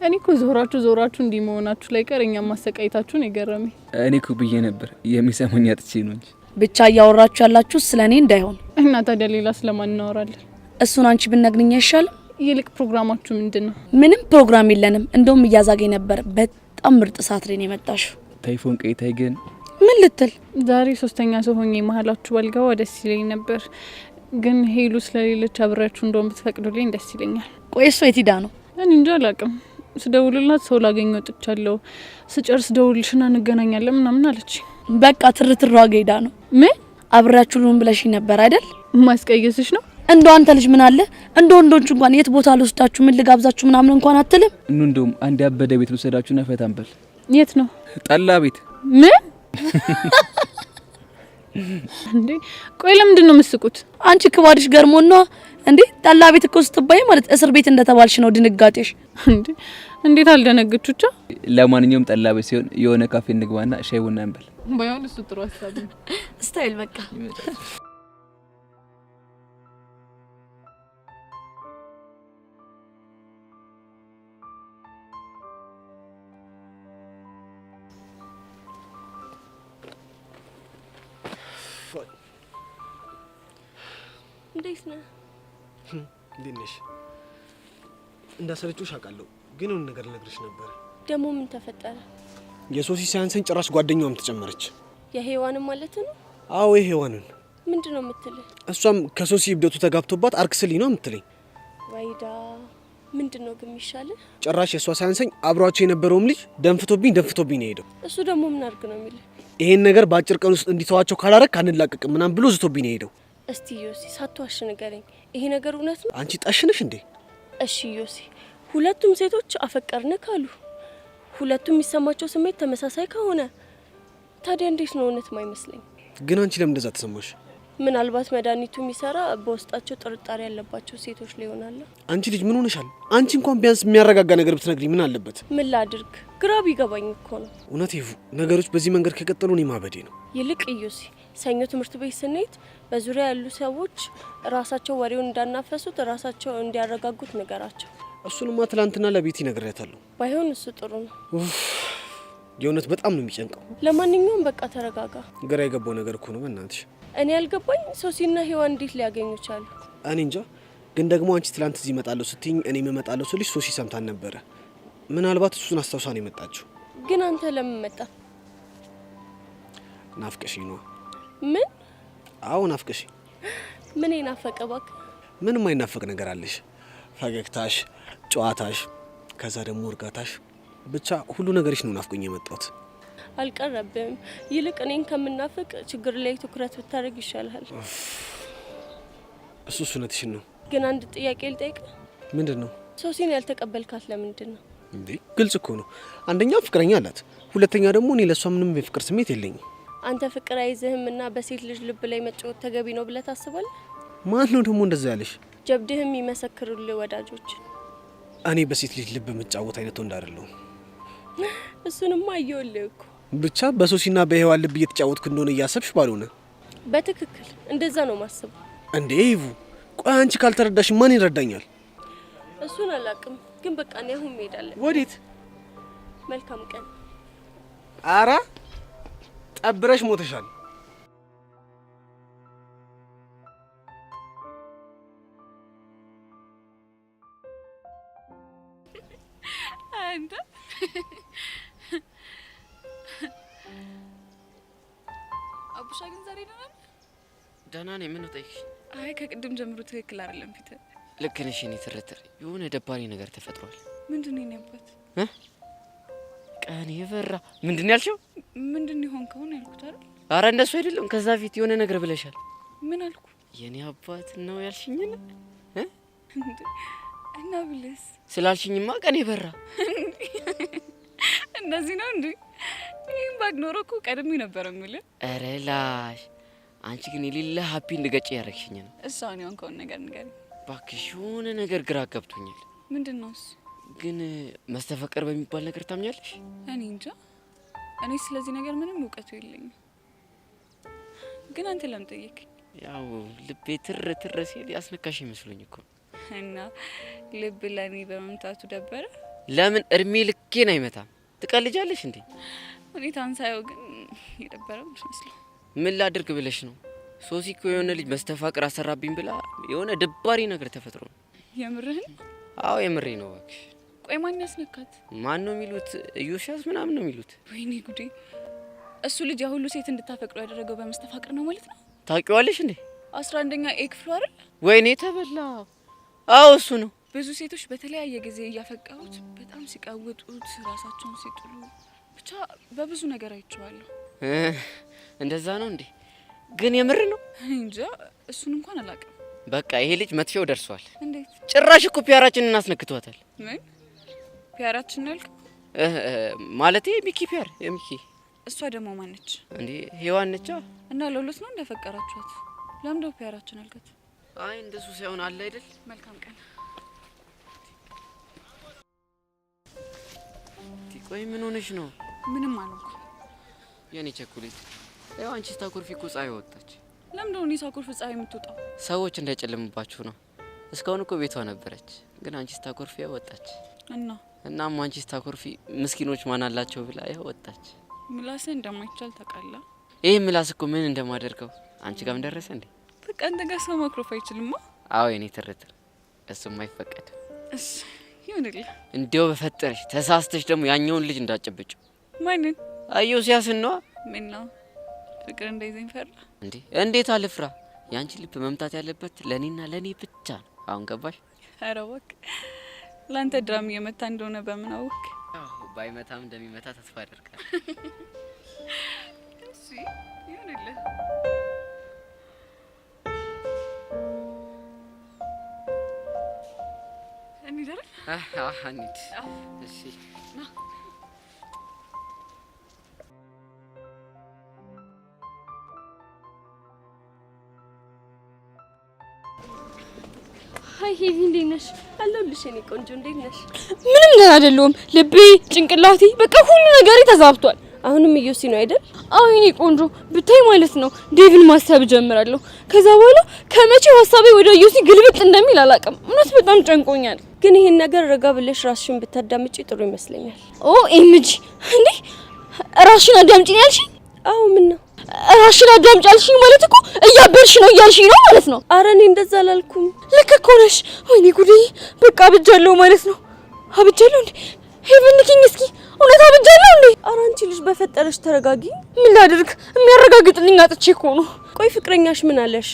እኔ እኮ ዞራችሁ እንዲህ መሆናችሁ ላይ ቀረኛ ማሰቃየታችሁ ነው የገረመኝ። እኔ እኮ ብዬ ነበር የሚሰሙኝ አጥቼ ነው እንጂ። ብቻ እያወራችሁ ያላችሁ ስለኔ እንዳይሆን። እና ታዲያ ሌላ ስለማን እናወራለን? እሱን አንቺ ብትነግሪኝ አይሻልም? ይልቅ ፕሮግራማችሁ ምንድነው? ምንም ፕሮግራም የለንም። እንደውም እያዛገኝ ነበር። በጣም ምርጥ ሰዓት ላይ ነው የመጣሽው። ታይፎን ቀይታይ ግን ምን ልትል? ዛሬ ሶስተኛ ሰው ሆኜ መሀላችሁ ባልገባ ደስ ይለኝ ነበር፣ ግን ሄሉ ስለሌለች አብራችሁ እንደውም ብትፈቅዱልኝ ደስ ይለኛል። ቆይ እሷ የት ሄዳ ነው? እኔ እንጃ አላውቅም። ስደውልላት ሰው ላገኘው ጥቻለሁ፣ ስጨርስ ደውልሽና እንገናኛለን ምናምን አለች። በቃ ትርትሯ ሄዳ ነው። ምን አብራችሁ ልሁን ብለሽኝ ነበር አይደል? ማስቀየስሽ ነው? እንደው አንተ ልጅ ምን አለ እንደ ወንዶች እንኳን የት ቦታ ልወስዳችሁ ምን ልጋብዛችሁ ምናምን እንኳን አትልም? እንደውም አንድ ያበደ ቤት ልወሰዳችሁና ፈታን በል። የት ነው? ጠላ ቤት። ምን እንዴ? ቆይ ለምንድን ነው የምትስቁት? አንቺ ክባድሽ ገርሞና እንዴ? ጠላ ቤት እኮ ስትባይ ማለት እስር ቤት እንደተባልሽ ነው ድንጋጤሽ። እንዴ እንዴት አልደነገጥኩቻ? ለማንኛውም ጠላ ቤት ሲሆን የሆነ ካፌ እንግባና ሻይ ቡና እንበል። ባይሆን እሱ ጥሩ ሀሳብ ነው። ስታይል በቃ እንዴት ነህ? እንዴት ነሽ? እንዳሰለችሽ አውቃለሁ፣ ግን የሆነ ነገር ልነግርሽ ነበር። ደግሞ ምን ተፈጠረ? የሶሲ ሳያንሰኝ ጭራሽ ጓደኛዋም ተጨመረች። የሄዋንን ማለት ነው? አዎ የሄዋንን። ምንድነው የምትልህ? እሷም ከሶሲ እብደቱ ተጋብቶባት አርክስልኝ ነው የምትለኝ። ወይዳ ምንድነው ግን የሚሻልህ? ጭራሽ የሷ ሳያንሰኝ አብሯቸው የነበረውም ልጅ ደንፍቶብኝ ነው የሄደው። እሱ ደግሞ ምን አድርግ ነው የሚልህ? ይሄን ነገር በአጭር ቀን ውስጥ እንዲተዋቸው ካላረክ አንላቀቅም ምናምን ብሎ ዝቶብኝ ነው የሄደው። እስቲ ዮሲ ሳትዋሽ ንገረኝ፣ ይሄ ነገር እውነት ነው? አንቺ ጠሽነሽ እንዴ? እሺ ዮሲ፣ ሁለቱም ሴቶች አፈቀርን ካሉ፣ ሁለቱም የሚሰማቸው ስሜት ተመሳሳይ ከሆነ ታዲያ እንዴት ነው እውነት ማይመስለኝ? ግን አንቺ ለምን እንደዛ ተሰማሽ? ምናልባት መድኃኒቱ የሚሰራ በውስጣቸው ጥርጣሬ ያለባቸው ሴቶች ላይ ይሆናል። አንቺ ልጅ ምን ሆነሻል? አንቺ እንኳን ቢያንስ የሚያረጋጋ ነገር ብትነግሪ ምን አለበት? ምን ላድርግ? ግራ ቢገባኝ እኮ ነው። እውነት ይፉ፣ ነገሮች በዚህ መንገድ ከቀጠሉ እኔ ማበዴ ነው። ይልቅ ዮሲ፣ ሰኞ ትምህርት ቤት ስንሄድ በዙሪያ ያሉ ሰዎች ራሳቸው ወሬውን እንዳናፈሱት ራሳቸው እንዲያረጋጉት ነገራቸው። እሱንማ ትላንትና ለቤቲ ነግሬያታለሁ። ባይሆን እሱ ጥሩ ነው። የእውነት በጣም ነው የሚጨንቀው። ለማንኛውም በቃ ተረጋጋ። ግራ የገባው ነገር እኮ ነው በእናትሽ። እኔ ያልገባኝ ሶሲና ሄዋን እንዴት ሊያገኙ ቻሉ? እኔ እንጃ። ግን ደግሞ አንቺ ትላንት እዚህ እመጣለሁ ስትይኝ እኔ እመጣለሁ ስልሽ ሶሲ ሰምታን ነበረ። ምናልባት እሱን አስታውሳ ነው የመጣችው። ግን አንተ ለምን መጣ? ናፍቀሽኝ ነው። ምን? አዎ ናፍቀሽኝ። ምን ይናፈቀ ባክ? ምንም አይናፈቅ ነገር አለሽ። ፈገግታሽ፣ ጨዋታሽ፣ ከዛ ደግሞ እርጋታሽ፣ ብቻ ሁሉ ነገርሽ ነው ናፍቆኝ የመጣሁት። አልቀረብም። ይልቅ እኔን ከምናፍቅ ችግር ላይ ትኩረት ብታደርግ ይሻላል። እሱ እውነትሽን ነው። ግን አንድ ጥያቄ ልጠይቅ። ምንድን ነው? ሶሲን ያልተቀበልካት ለምንድን ነው? እንዴ ግልጽ እኮ ነው። አንደኛ ፍቅረኛ አላት፣ ሁለተኛ ደግሞ እኔ ለሷ ምንም የፍቅር ስሜት የለኝም። አንተ ፍቅር አይዝህም እና በሴት ልጅ ልብ ላይ መጫወት ተገቢ ነው ብለህ ታስባለህ? ማን ነው ደግሞ እንደዛ ያለሽ? ጀብድህም ይመሰክሩልህ ወዳጆች። እኔ በሴት ልጅ ልብ የምጫወት አይነት ወንድ አይደለሁም። እሱንማ አየሁልህ እኮ። ብቻ በሶሲና በሄዋን ልብ እየተጫወትኩ እንደሆነ እያሰብሽ ባልሆነ። በትክክል እንደዛ ነው ማስበው። እንዴ ይቡ፣ ቆይ አንቺ ካልተረዳሽ ማን ይረዳኛል? እሱን አላውቅም፣ ግን በቃ እኔ አሁን መሄድ አለብኝ። ወዴት? መልካም ቀን። አራ ጠብረሽ ሞተሻል። አንተ አቡሻ ግን ዛሬ ደህና ነኝ። ምን ጠይቅ? አይ ከቅድም ጀምሮ ትክክል አይደለም ፊት። ልክ ነሽ። እኔ ትርትር የሆነ ደባሪ ነገር ተፈጥሯል። ምንድነው ያለበት? ቀኔ በራ። ምንድን ያልሽው? ምንድነው ሆንከው ነው ያልኩት አይደል? አረ እንደሱ አይደለም። ከዛ ፊት የሆነ ነገር ብለሻል። ምን አልኩ? የኔ አባት ነው ያልሽኝ ነው እና ብለስ ስላልሽኝማ ቀኔ በራ። እንደዚህ ነው እንዴ? ይሄን ባግኖሮ እኮ ቀድሜ ነበር የምልህ። አረ ላሽ አንቺ ግን የሌለ ሀፒ እንድገጭ ያረግሽኝ ነው። እሷን የሆንከውን ነገር ንገሪኝ እባክሽ። የሆነ ነገር ግራ ገብቶኛል። ምንድነው እሱ? ግን መስተፈቀር በሚባል ነገር ታምኛለሽ? እኔ እንጃ። እኔ ስለዚህ ነገር ምንም እውቀቱ የለኝም። ግን አንተ ለምን ጠየቅኝ? ያው ልቤ ትር ትር ሲል ያስነካሽ ይመስሉኝ እኮ። እና ልብ ለኔ በመምታቱ ደበረ? ለምን እድሜ ልኬን አይመታም? ትቀልጃለሽ እንዴ? ሁኔታን ሳየው ግን የደበረው መስሎኝ። ምን ላድርግ ብለሽ ነው? ሶሲ እኮ የሆነ ልጅ መስተፋቅር አሰራብኝ ብላ የሆነ ደባሪ ነገር ተፈጥሮ ነው። የምርህን? አዎ የምሬ ነው እባክሽ። ቆይ ማን ያስነካት? ማን ነው የሚሉት? ዩሻስ ምናምን ነው የሚሉት። ወይኔ ጉዴ! እሱ ልጅ ያ ሁሉ ሴት እንድታፈቅሩ ያደረገው በመስተፋቅር ነው ማለት ነው? ታውቂዋለሽ እንዴ? 11ኛ ኤ ክፍሉ አይደል? ወይኔ ተበላ። አዎ እሱ ነው። ብዙ ሴቶች በተለያየ ጊዜ እያፈቀሩት በጣም ሲቃወጡት፣ ራሳቸውን ሲጥሉ፣ ብቻ በብዙ ነገር አይቼዋለሁ። እንደዛ ነው እንዴ? ግን የምር ነው? እንጃ እሱን እንኳን አላውቅም። በቃ ይሄ ልጅ መጥፊያው ደርሷል። እንዴት? ጭራሽ እኮ ፒያራችንን እናስነክቷታል። ምን ፒያራችን ያልክ? ማለቴ ሚኪ ፒያር የሚኪ። እሷ ደግሞ ማነች እንዴ? ሄዋን ነቻ። እና ለሁለት ነው እንደፈቀራችኋት? ለምንድነው ፒያራችን አልከት? አይ እንደሱ ሳይሆን አለ አይደል? መልካም ቀን። ቆይ ምን ሆነሽ ነው? ምንም አልኩ። የኔ ቸኩሌት ያው አንቺ ስታኮርፊ እኮ ፀሐይ ወጣች። ለምንድነው እኔ ሳኮርፍ ፀሐይ የምትወጣው? ሰዎች እንዳይጨልምባችሁ ነው። እስካሁን እኮ ቤቷ ነበረች፣ ግን አንቺ ስታኮርፊ ያው ወጣች። እናም አንቺ ስታኮርፊ ምስኪኖች ማን አላቸው ብላ ያው ወጣች። ምላስ እንደማይቻል ታውቃለህ። ይሄ ምላስ እኮ ምን እንደማደርገው አንቺ ጋርም ደረሰ እንዴ? በቃ አንተ ጋር ሰው ማክሮፍ አይችልማ። አዎ የኔ ትርትር እሱም አይፈቀድም። እሺ ይሁንልህ። እንዴው በፈጠረሽ ተሳስተሽ ደግሞ ያኛውን ልጅ እንዳጨብጭው። ማንን? አየው ሲያስን ነው። ምን ነው ፍቅር እንደይዘኝ ፈራ እንዴ? እንዴት አልፍራ? ያንቺ ልብ መምታት ያለበት ለኔና ለኔ ብቻ ነው። አሁን ገባሽ? ኧረ እባክህ ላንተ ድራም እየመታ እንደሆነ በምን አወቅ? አዎ ባይመታም እንደሚመታ ተስፋ አደርጋለሁ። እሺ ይሁንልህ። እንሂድ አይደል? እንሂድ። እሺ ና። ሀይ ሄቪ፣ እንዴት ነሽ? አለሁልሽ የኔ ቆንጆ፣ እንዴት ነሽ? ምንም ገና አይደለሁም። ልቤ፣ ጭንቅላቴ፣ በቃ ሁሉ ነገሬ ተዛብቷል። አሁንም እዮሲ ነው አይደል? አዎ የኔ ቆንጆ፣ ብታይ ማለት ነው ዴቪን ማሰብ ጀምራለሁ። ከዛ በኋላ ከመቼው ሀሳቤ ወደ እዮሲ ግልብጥ እንደሚል አላውቅም። እውነት በጣም ጨንቆኛል። ግን ይሄን ነገር ረጋ ብለሽ ራስሽን ብታዳምጪ ጥሩ ይመስለኛል። ኦ ኤምጂ፣ እንዴ ራስሽን አዳምጪ ያልሽኝ? አዎ ምን ነው ራስሽን አዳምጪ ያልሽኝ ማለት እኮ እያበልሽ ነው እያልሽኝ ነው ማለት ነው። አረ እኔ እንደዛ አላልኩም። ልክ እኮ ነሽ። ወይኔ ጉዴ፣ በቃ አብጃለሁ ማለት ነው። አብጃለሁ እንዴ? ሄቨን ንኪኝ እስኪ፣ እውነት አብጃለሁ እንዴ? ኧረ አንቺ ልጅ በፈጠረሽ ተረጋጊ። ምን ላድርግ? የሚያረጋግጥልኝ አጥቼ እኮ ነው። ቆይ ፍቅረኛሽ ምን አለሽ?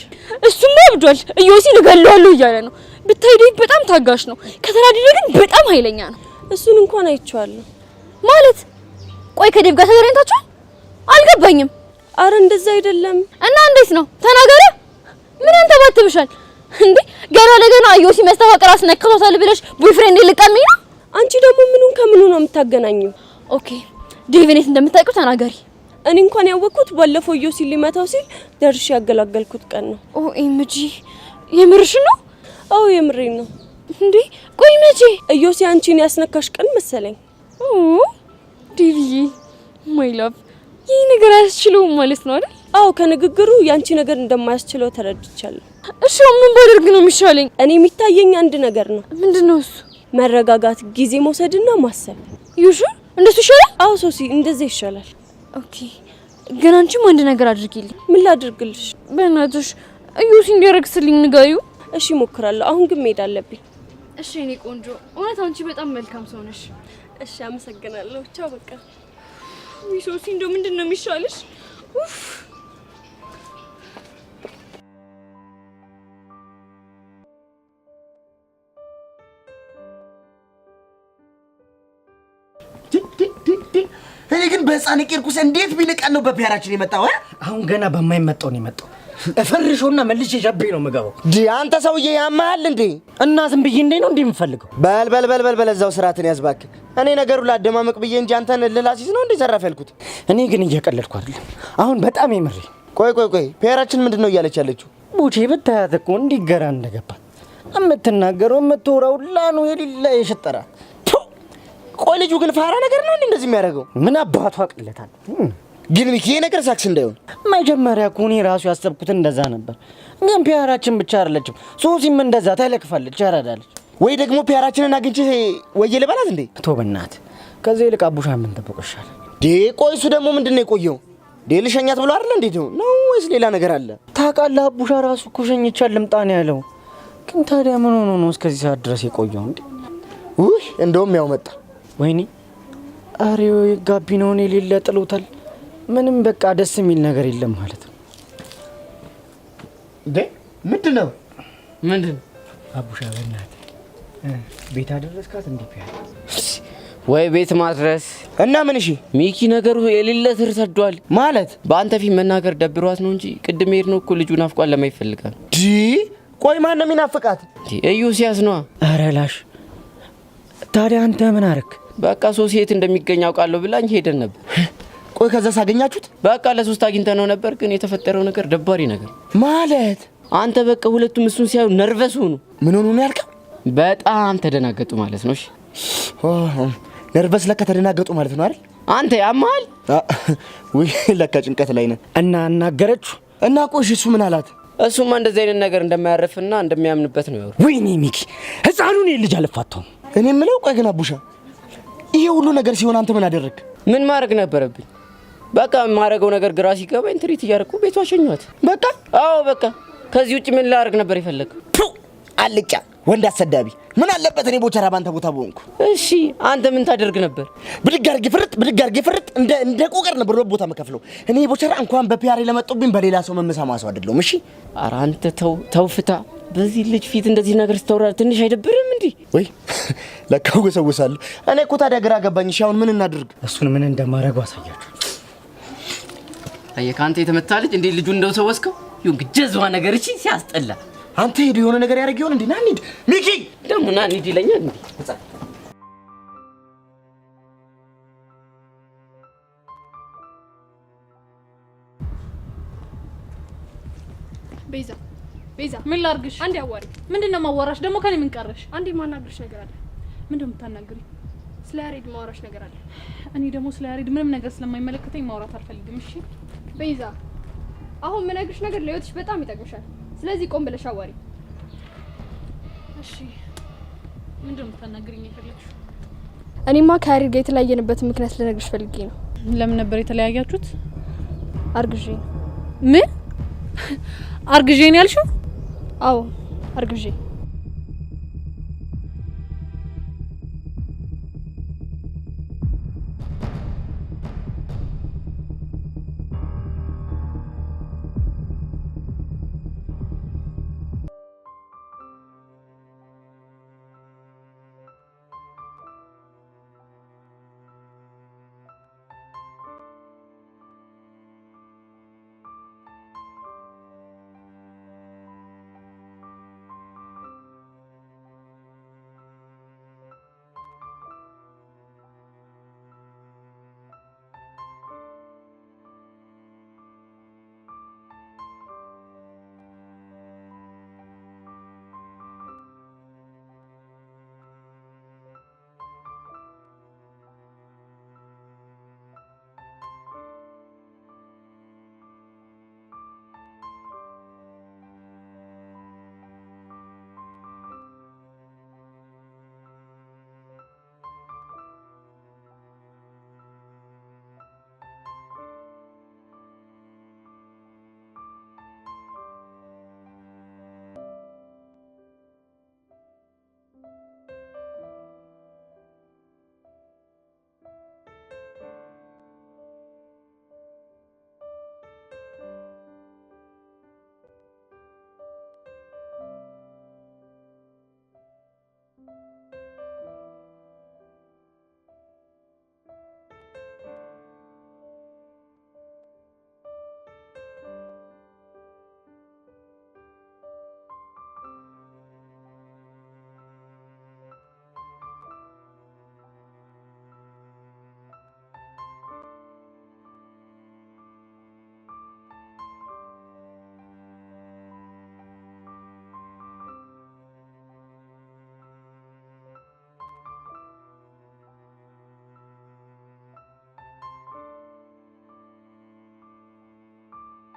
እሱማ አብዷል። እዮሲን እገለዋለሁ እያለ ነው። ብታይ ዴቭ በጣም ታጋሽ ነው። ከተናደደ ግን በጣም ኃይለኛ ነው። እሱን እንኳን አይቼዋለሁ። ማለት ቆይ ከዴቭ ጋር ተገናኝታችኋል? አልገባኝም። አረ እንደዛ አይደለም። እና እንዴት ነው? ተናገረ። ምን አንተባትብሻል እንዴ? ገና ለገና እዮሲ መስተፋቅር አስነክቶታል ብለሽ ቦይፍሬንድ ልቀሚኝ ነው? አንቺ ደግሞ ምኑን ከምኑ ነው የምታገናኙው? ኦኬ ዴቭን የት እንደምታውቂው ተናገሪ። እኔ እንኳን ያወቅኩት ባለፈው እዮሲ ሊመታው ሲል ደርሼ ያገላገልኩት ቀን ነው። ኦ ኤምጂ፣ የምርሽ ነው? አዎ የምሬን ነው። እንዴ ቆይ መቼ? እዮሲ አንቺን ያስነካሽ ቀን መሰለኝ። ኦ ዴቪዬ ማይ ላቭ፣ ይህ ነገር አያስችለውም ማለት ነው አይደል? አዎ ከንግግሩ ያንቺ ነገር እንደማያስችለው ተረድቻለሁ። እሺ ምን ባደርግ ነው የሚሻለኝ? እኔ የሚታየኝ አንድ ነገር ነው። ምንድነው እሱ? መረጋጋት፣ ጊዜ መውሰድና ማሰብ። ዩሹ እንደሱ ይሻላል? አዎ ሶሲ እንደዛ ይሻላል። ኦኬ ግን አንቺም አንድ ነገር አድርጊልኝ። ምን ላድርግልሽ? በእናትሽ እዩሲ እንዲያረግስልኝ ንገሪው። እሺ ሞክራለሁ። አሁን ግን መሄድ አለብኝ። እሺ የኔ ቆንጆ፣ እውነት አንቺ በጣም መልካም ሰው ነሽ። እሺ አመሰግናለሁ። ቻው በቃ። ሶሲ እንደው ምንድነው የሚሻልሽ? ኡፍ እኔ ግን በህፃን ቂርቁስ እንዴት ቢንቀን ነው በፒያራችን የመጣው? አሁን ገና በማይመጣው ነው የመጣው። እፈርሾና መልሼ ጃቤ ነው የምገባው። አንተ ሰውዬ ያማል እንዴ? እና ዝም ብዬ እንዴ ነው እንዴ የምፈልገው? በል እዛው ስርዓትን ያዝባክ። እኔ ነገሩ ላደማመቅ ብዬ እንጂ አንተን ልላሲስ ነው እንዴ ዘራፍ ያልኩት? እኔ ግን እየቀለድኩ አይደለም። አሁን በጣም የምሬ። ቆይ ፒያራችን ምንድነው እያለች ያለችው? ቡቼ ብታያት እኮ እንዲገራ እንደገባት የምትናገረው የምትወራው ላኑ የሌለ የሸጠራ። ቆይ ልጁ ግን ፋራ ነገር ነው እንደዚህ የሚያደርገው? ምን አባቷ አቅለታል። ግን ሚኪ ነገር ሳክስ እንዳይሆን መጀመሪያ እኮ እኔ ራሱ ያሰብኩት እንደዛ ነበር። ግን ፒያራችን ብቻ አይደለችም፣ ሶሲም እንደዛ ተለክፋለች፣ ያራዳለች። ወይ ደግሞ ፒያራችንን አግኝቼ ወይ ልበላት እንዴ? ቶ በእናት ከዚህ ይልቅ አቡሻ ምን ተበቆሻል? ቆይ እሱ ደግሞ ምንድነው የቆየው? ልሸኛት ብሎ አይደል እንዴ ነው ወይስ ሌላ ነገር አለ? ታውቃለህ አቡሻ ራሱ እኮ ሸኝቻል ልምጣ ነው ያለው። ግን ታዲያ ምን ሆኖ ነው እስከዚህ ሰዓት ድረስ የቆየው እንዴ? ውይ እንደውም ያው መጣ። ወይኔ አሬው ጋቢናውን የሌለ ጥሎታል። ምንም በቃ ደስ የሚል ነገር የለም ማለት ነው። ምንድነው አቡሻ በእናትህ ቤት አደረስካት እንዴ? ፒያራ ወይ ቤት ማድረስ እና ምን? እሺ ሚኪ ነገሩ የሌለ ስር ሰዷል ማለት በአንተ ፊት መናገር ደብሯት ነው እንጂ ቅድም ሄድ ነው እኮ ልጁ ናፍቋል ለማይፈልጋል። ቆይ ማን ነው የሚናፍቃት? እዩ ሲያስ ነው። ኧረ ላሽ ታዲያ አንተ ምን አረክ? በቃ ሶሲ የት እንደሚገኝ አውቃለሁ ብላኝ ሄደን ነበር። ቆይ ከዛ ሳገኛችሁት? በቃ ለሶስት አግኝተነው ነበር፣ ግን የተፈጠረው ነገር ደባሪ ነገር ማለት አንተ በቃ ሁለቱም እሱን ሲያዩ ነርቨስ ሆኑ። ምን ሆኑ ነው ያልከው? በጣም ተደናገጡ ማለት ነው። እሺ ነርቨስ ለካ ተደናገጡ ማለት ነው አይደል? አንተ ያማል ወይ ለካ ጭንቀት ላይ ነን። እና አናገረችው እና ቆይ እሱ ምን አላት? እሱማ እንደዚህ አይነት ነገር እንደማያረፍና እንደሚያምንበት ነው ያወራው። ወይኔ ሚኪ ህፃኑን ልጅ አልፋታውም። እኔ የምለው ቆይ ግን አቡሻ ይሄ ሁሉ ነገር ሲሆን አንተ ምን አደረግ? ምን ማድረግ ነበረብኝ? በቃ የማደርገው ነገር ግራ ሲገባኝ ትሪት እያደረኩ ቤቷ ሸኘኋት። በቃ አዎ በቃ ከዚህ ውጭ ምን ላደርግ ነበር የፈለግው? አልጫ ወንድ አሰዳቢ ምን አለበት እኔ ቦቸራ ባንተ ቦታ ቦንኩ። እሺ አንተ ምን ታደርግ ነበር? ብድግ አድርጌ ፍርጥ እንደ ቆቀር ነበር ቦታ መከፍለው። እኔ ቦቸራ እንኳን በፒያሬ ለመጡብኝ በሌላ ሰው መመሳማ ሰው አይደለም። እሺ ኧረ አንተ ተው ፍታ። በዚህ ልጅ ፊት እንደዚህ ነገር ስተወራ ትንሽ አይደብርም እንዴ? ወይ ለካው ገሰውሳለሁ። እኔ እኮ ታዲያ ግራ ገባኝ። እሺ አሁን ምን እናድርግ? እሱን ምን እንደማደርገው አሳያችሁ። አየህ ካንተ የተመታ ልጅ እንዴ ልጁ እንደው ሰወስከው ይሁን ግጀዝዋ ነገር እሺ ሲያስጠላ። አንተ ሄዶ የሆነ ነገር ያደርግ ይሆን እንዴ? ና እንሂድ ሚኪ ደግሞ ና እንሂድ ይለኛል እንዴ? ቤዛ ምን ላርግሽ? አንዴ አዋሪ። ምንድነው ማዋራሽ? ደግሞ ከኔ ምን ቀረሽ? አንዴ ማናግርሽ ነገር አለ። ምንድነው የምታናግሪኝ? ስለ ያሬድ ማውራሽ ነገር አለ። እኔ ደግሞ ስለ ያሬድ ምንም ነገር ስለማይመለከተኝ ማውራት አልፈልግም። እሺ ቤዛ አሁን ምነግርሽ ነገር ለህይወትሽ በጣም ይጠቅምሻል። ስለዚህ ቆም ብለሽ አዋሪ። እሺ ምንድነው የምታናግሪኝ የፈለግሽው? እኔማ ከያሬድ ጋር የተለያየንበት ምክንያት ልነግርሽ ፈልጌ ነው። ለምን ነበር የተለያያችሁት? አርግዤ ነው። ምን አርግዤ ነው ያልሽው? አዎ አርግዤ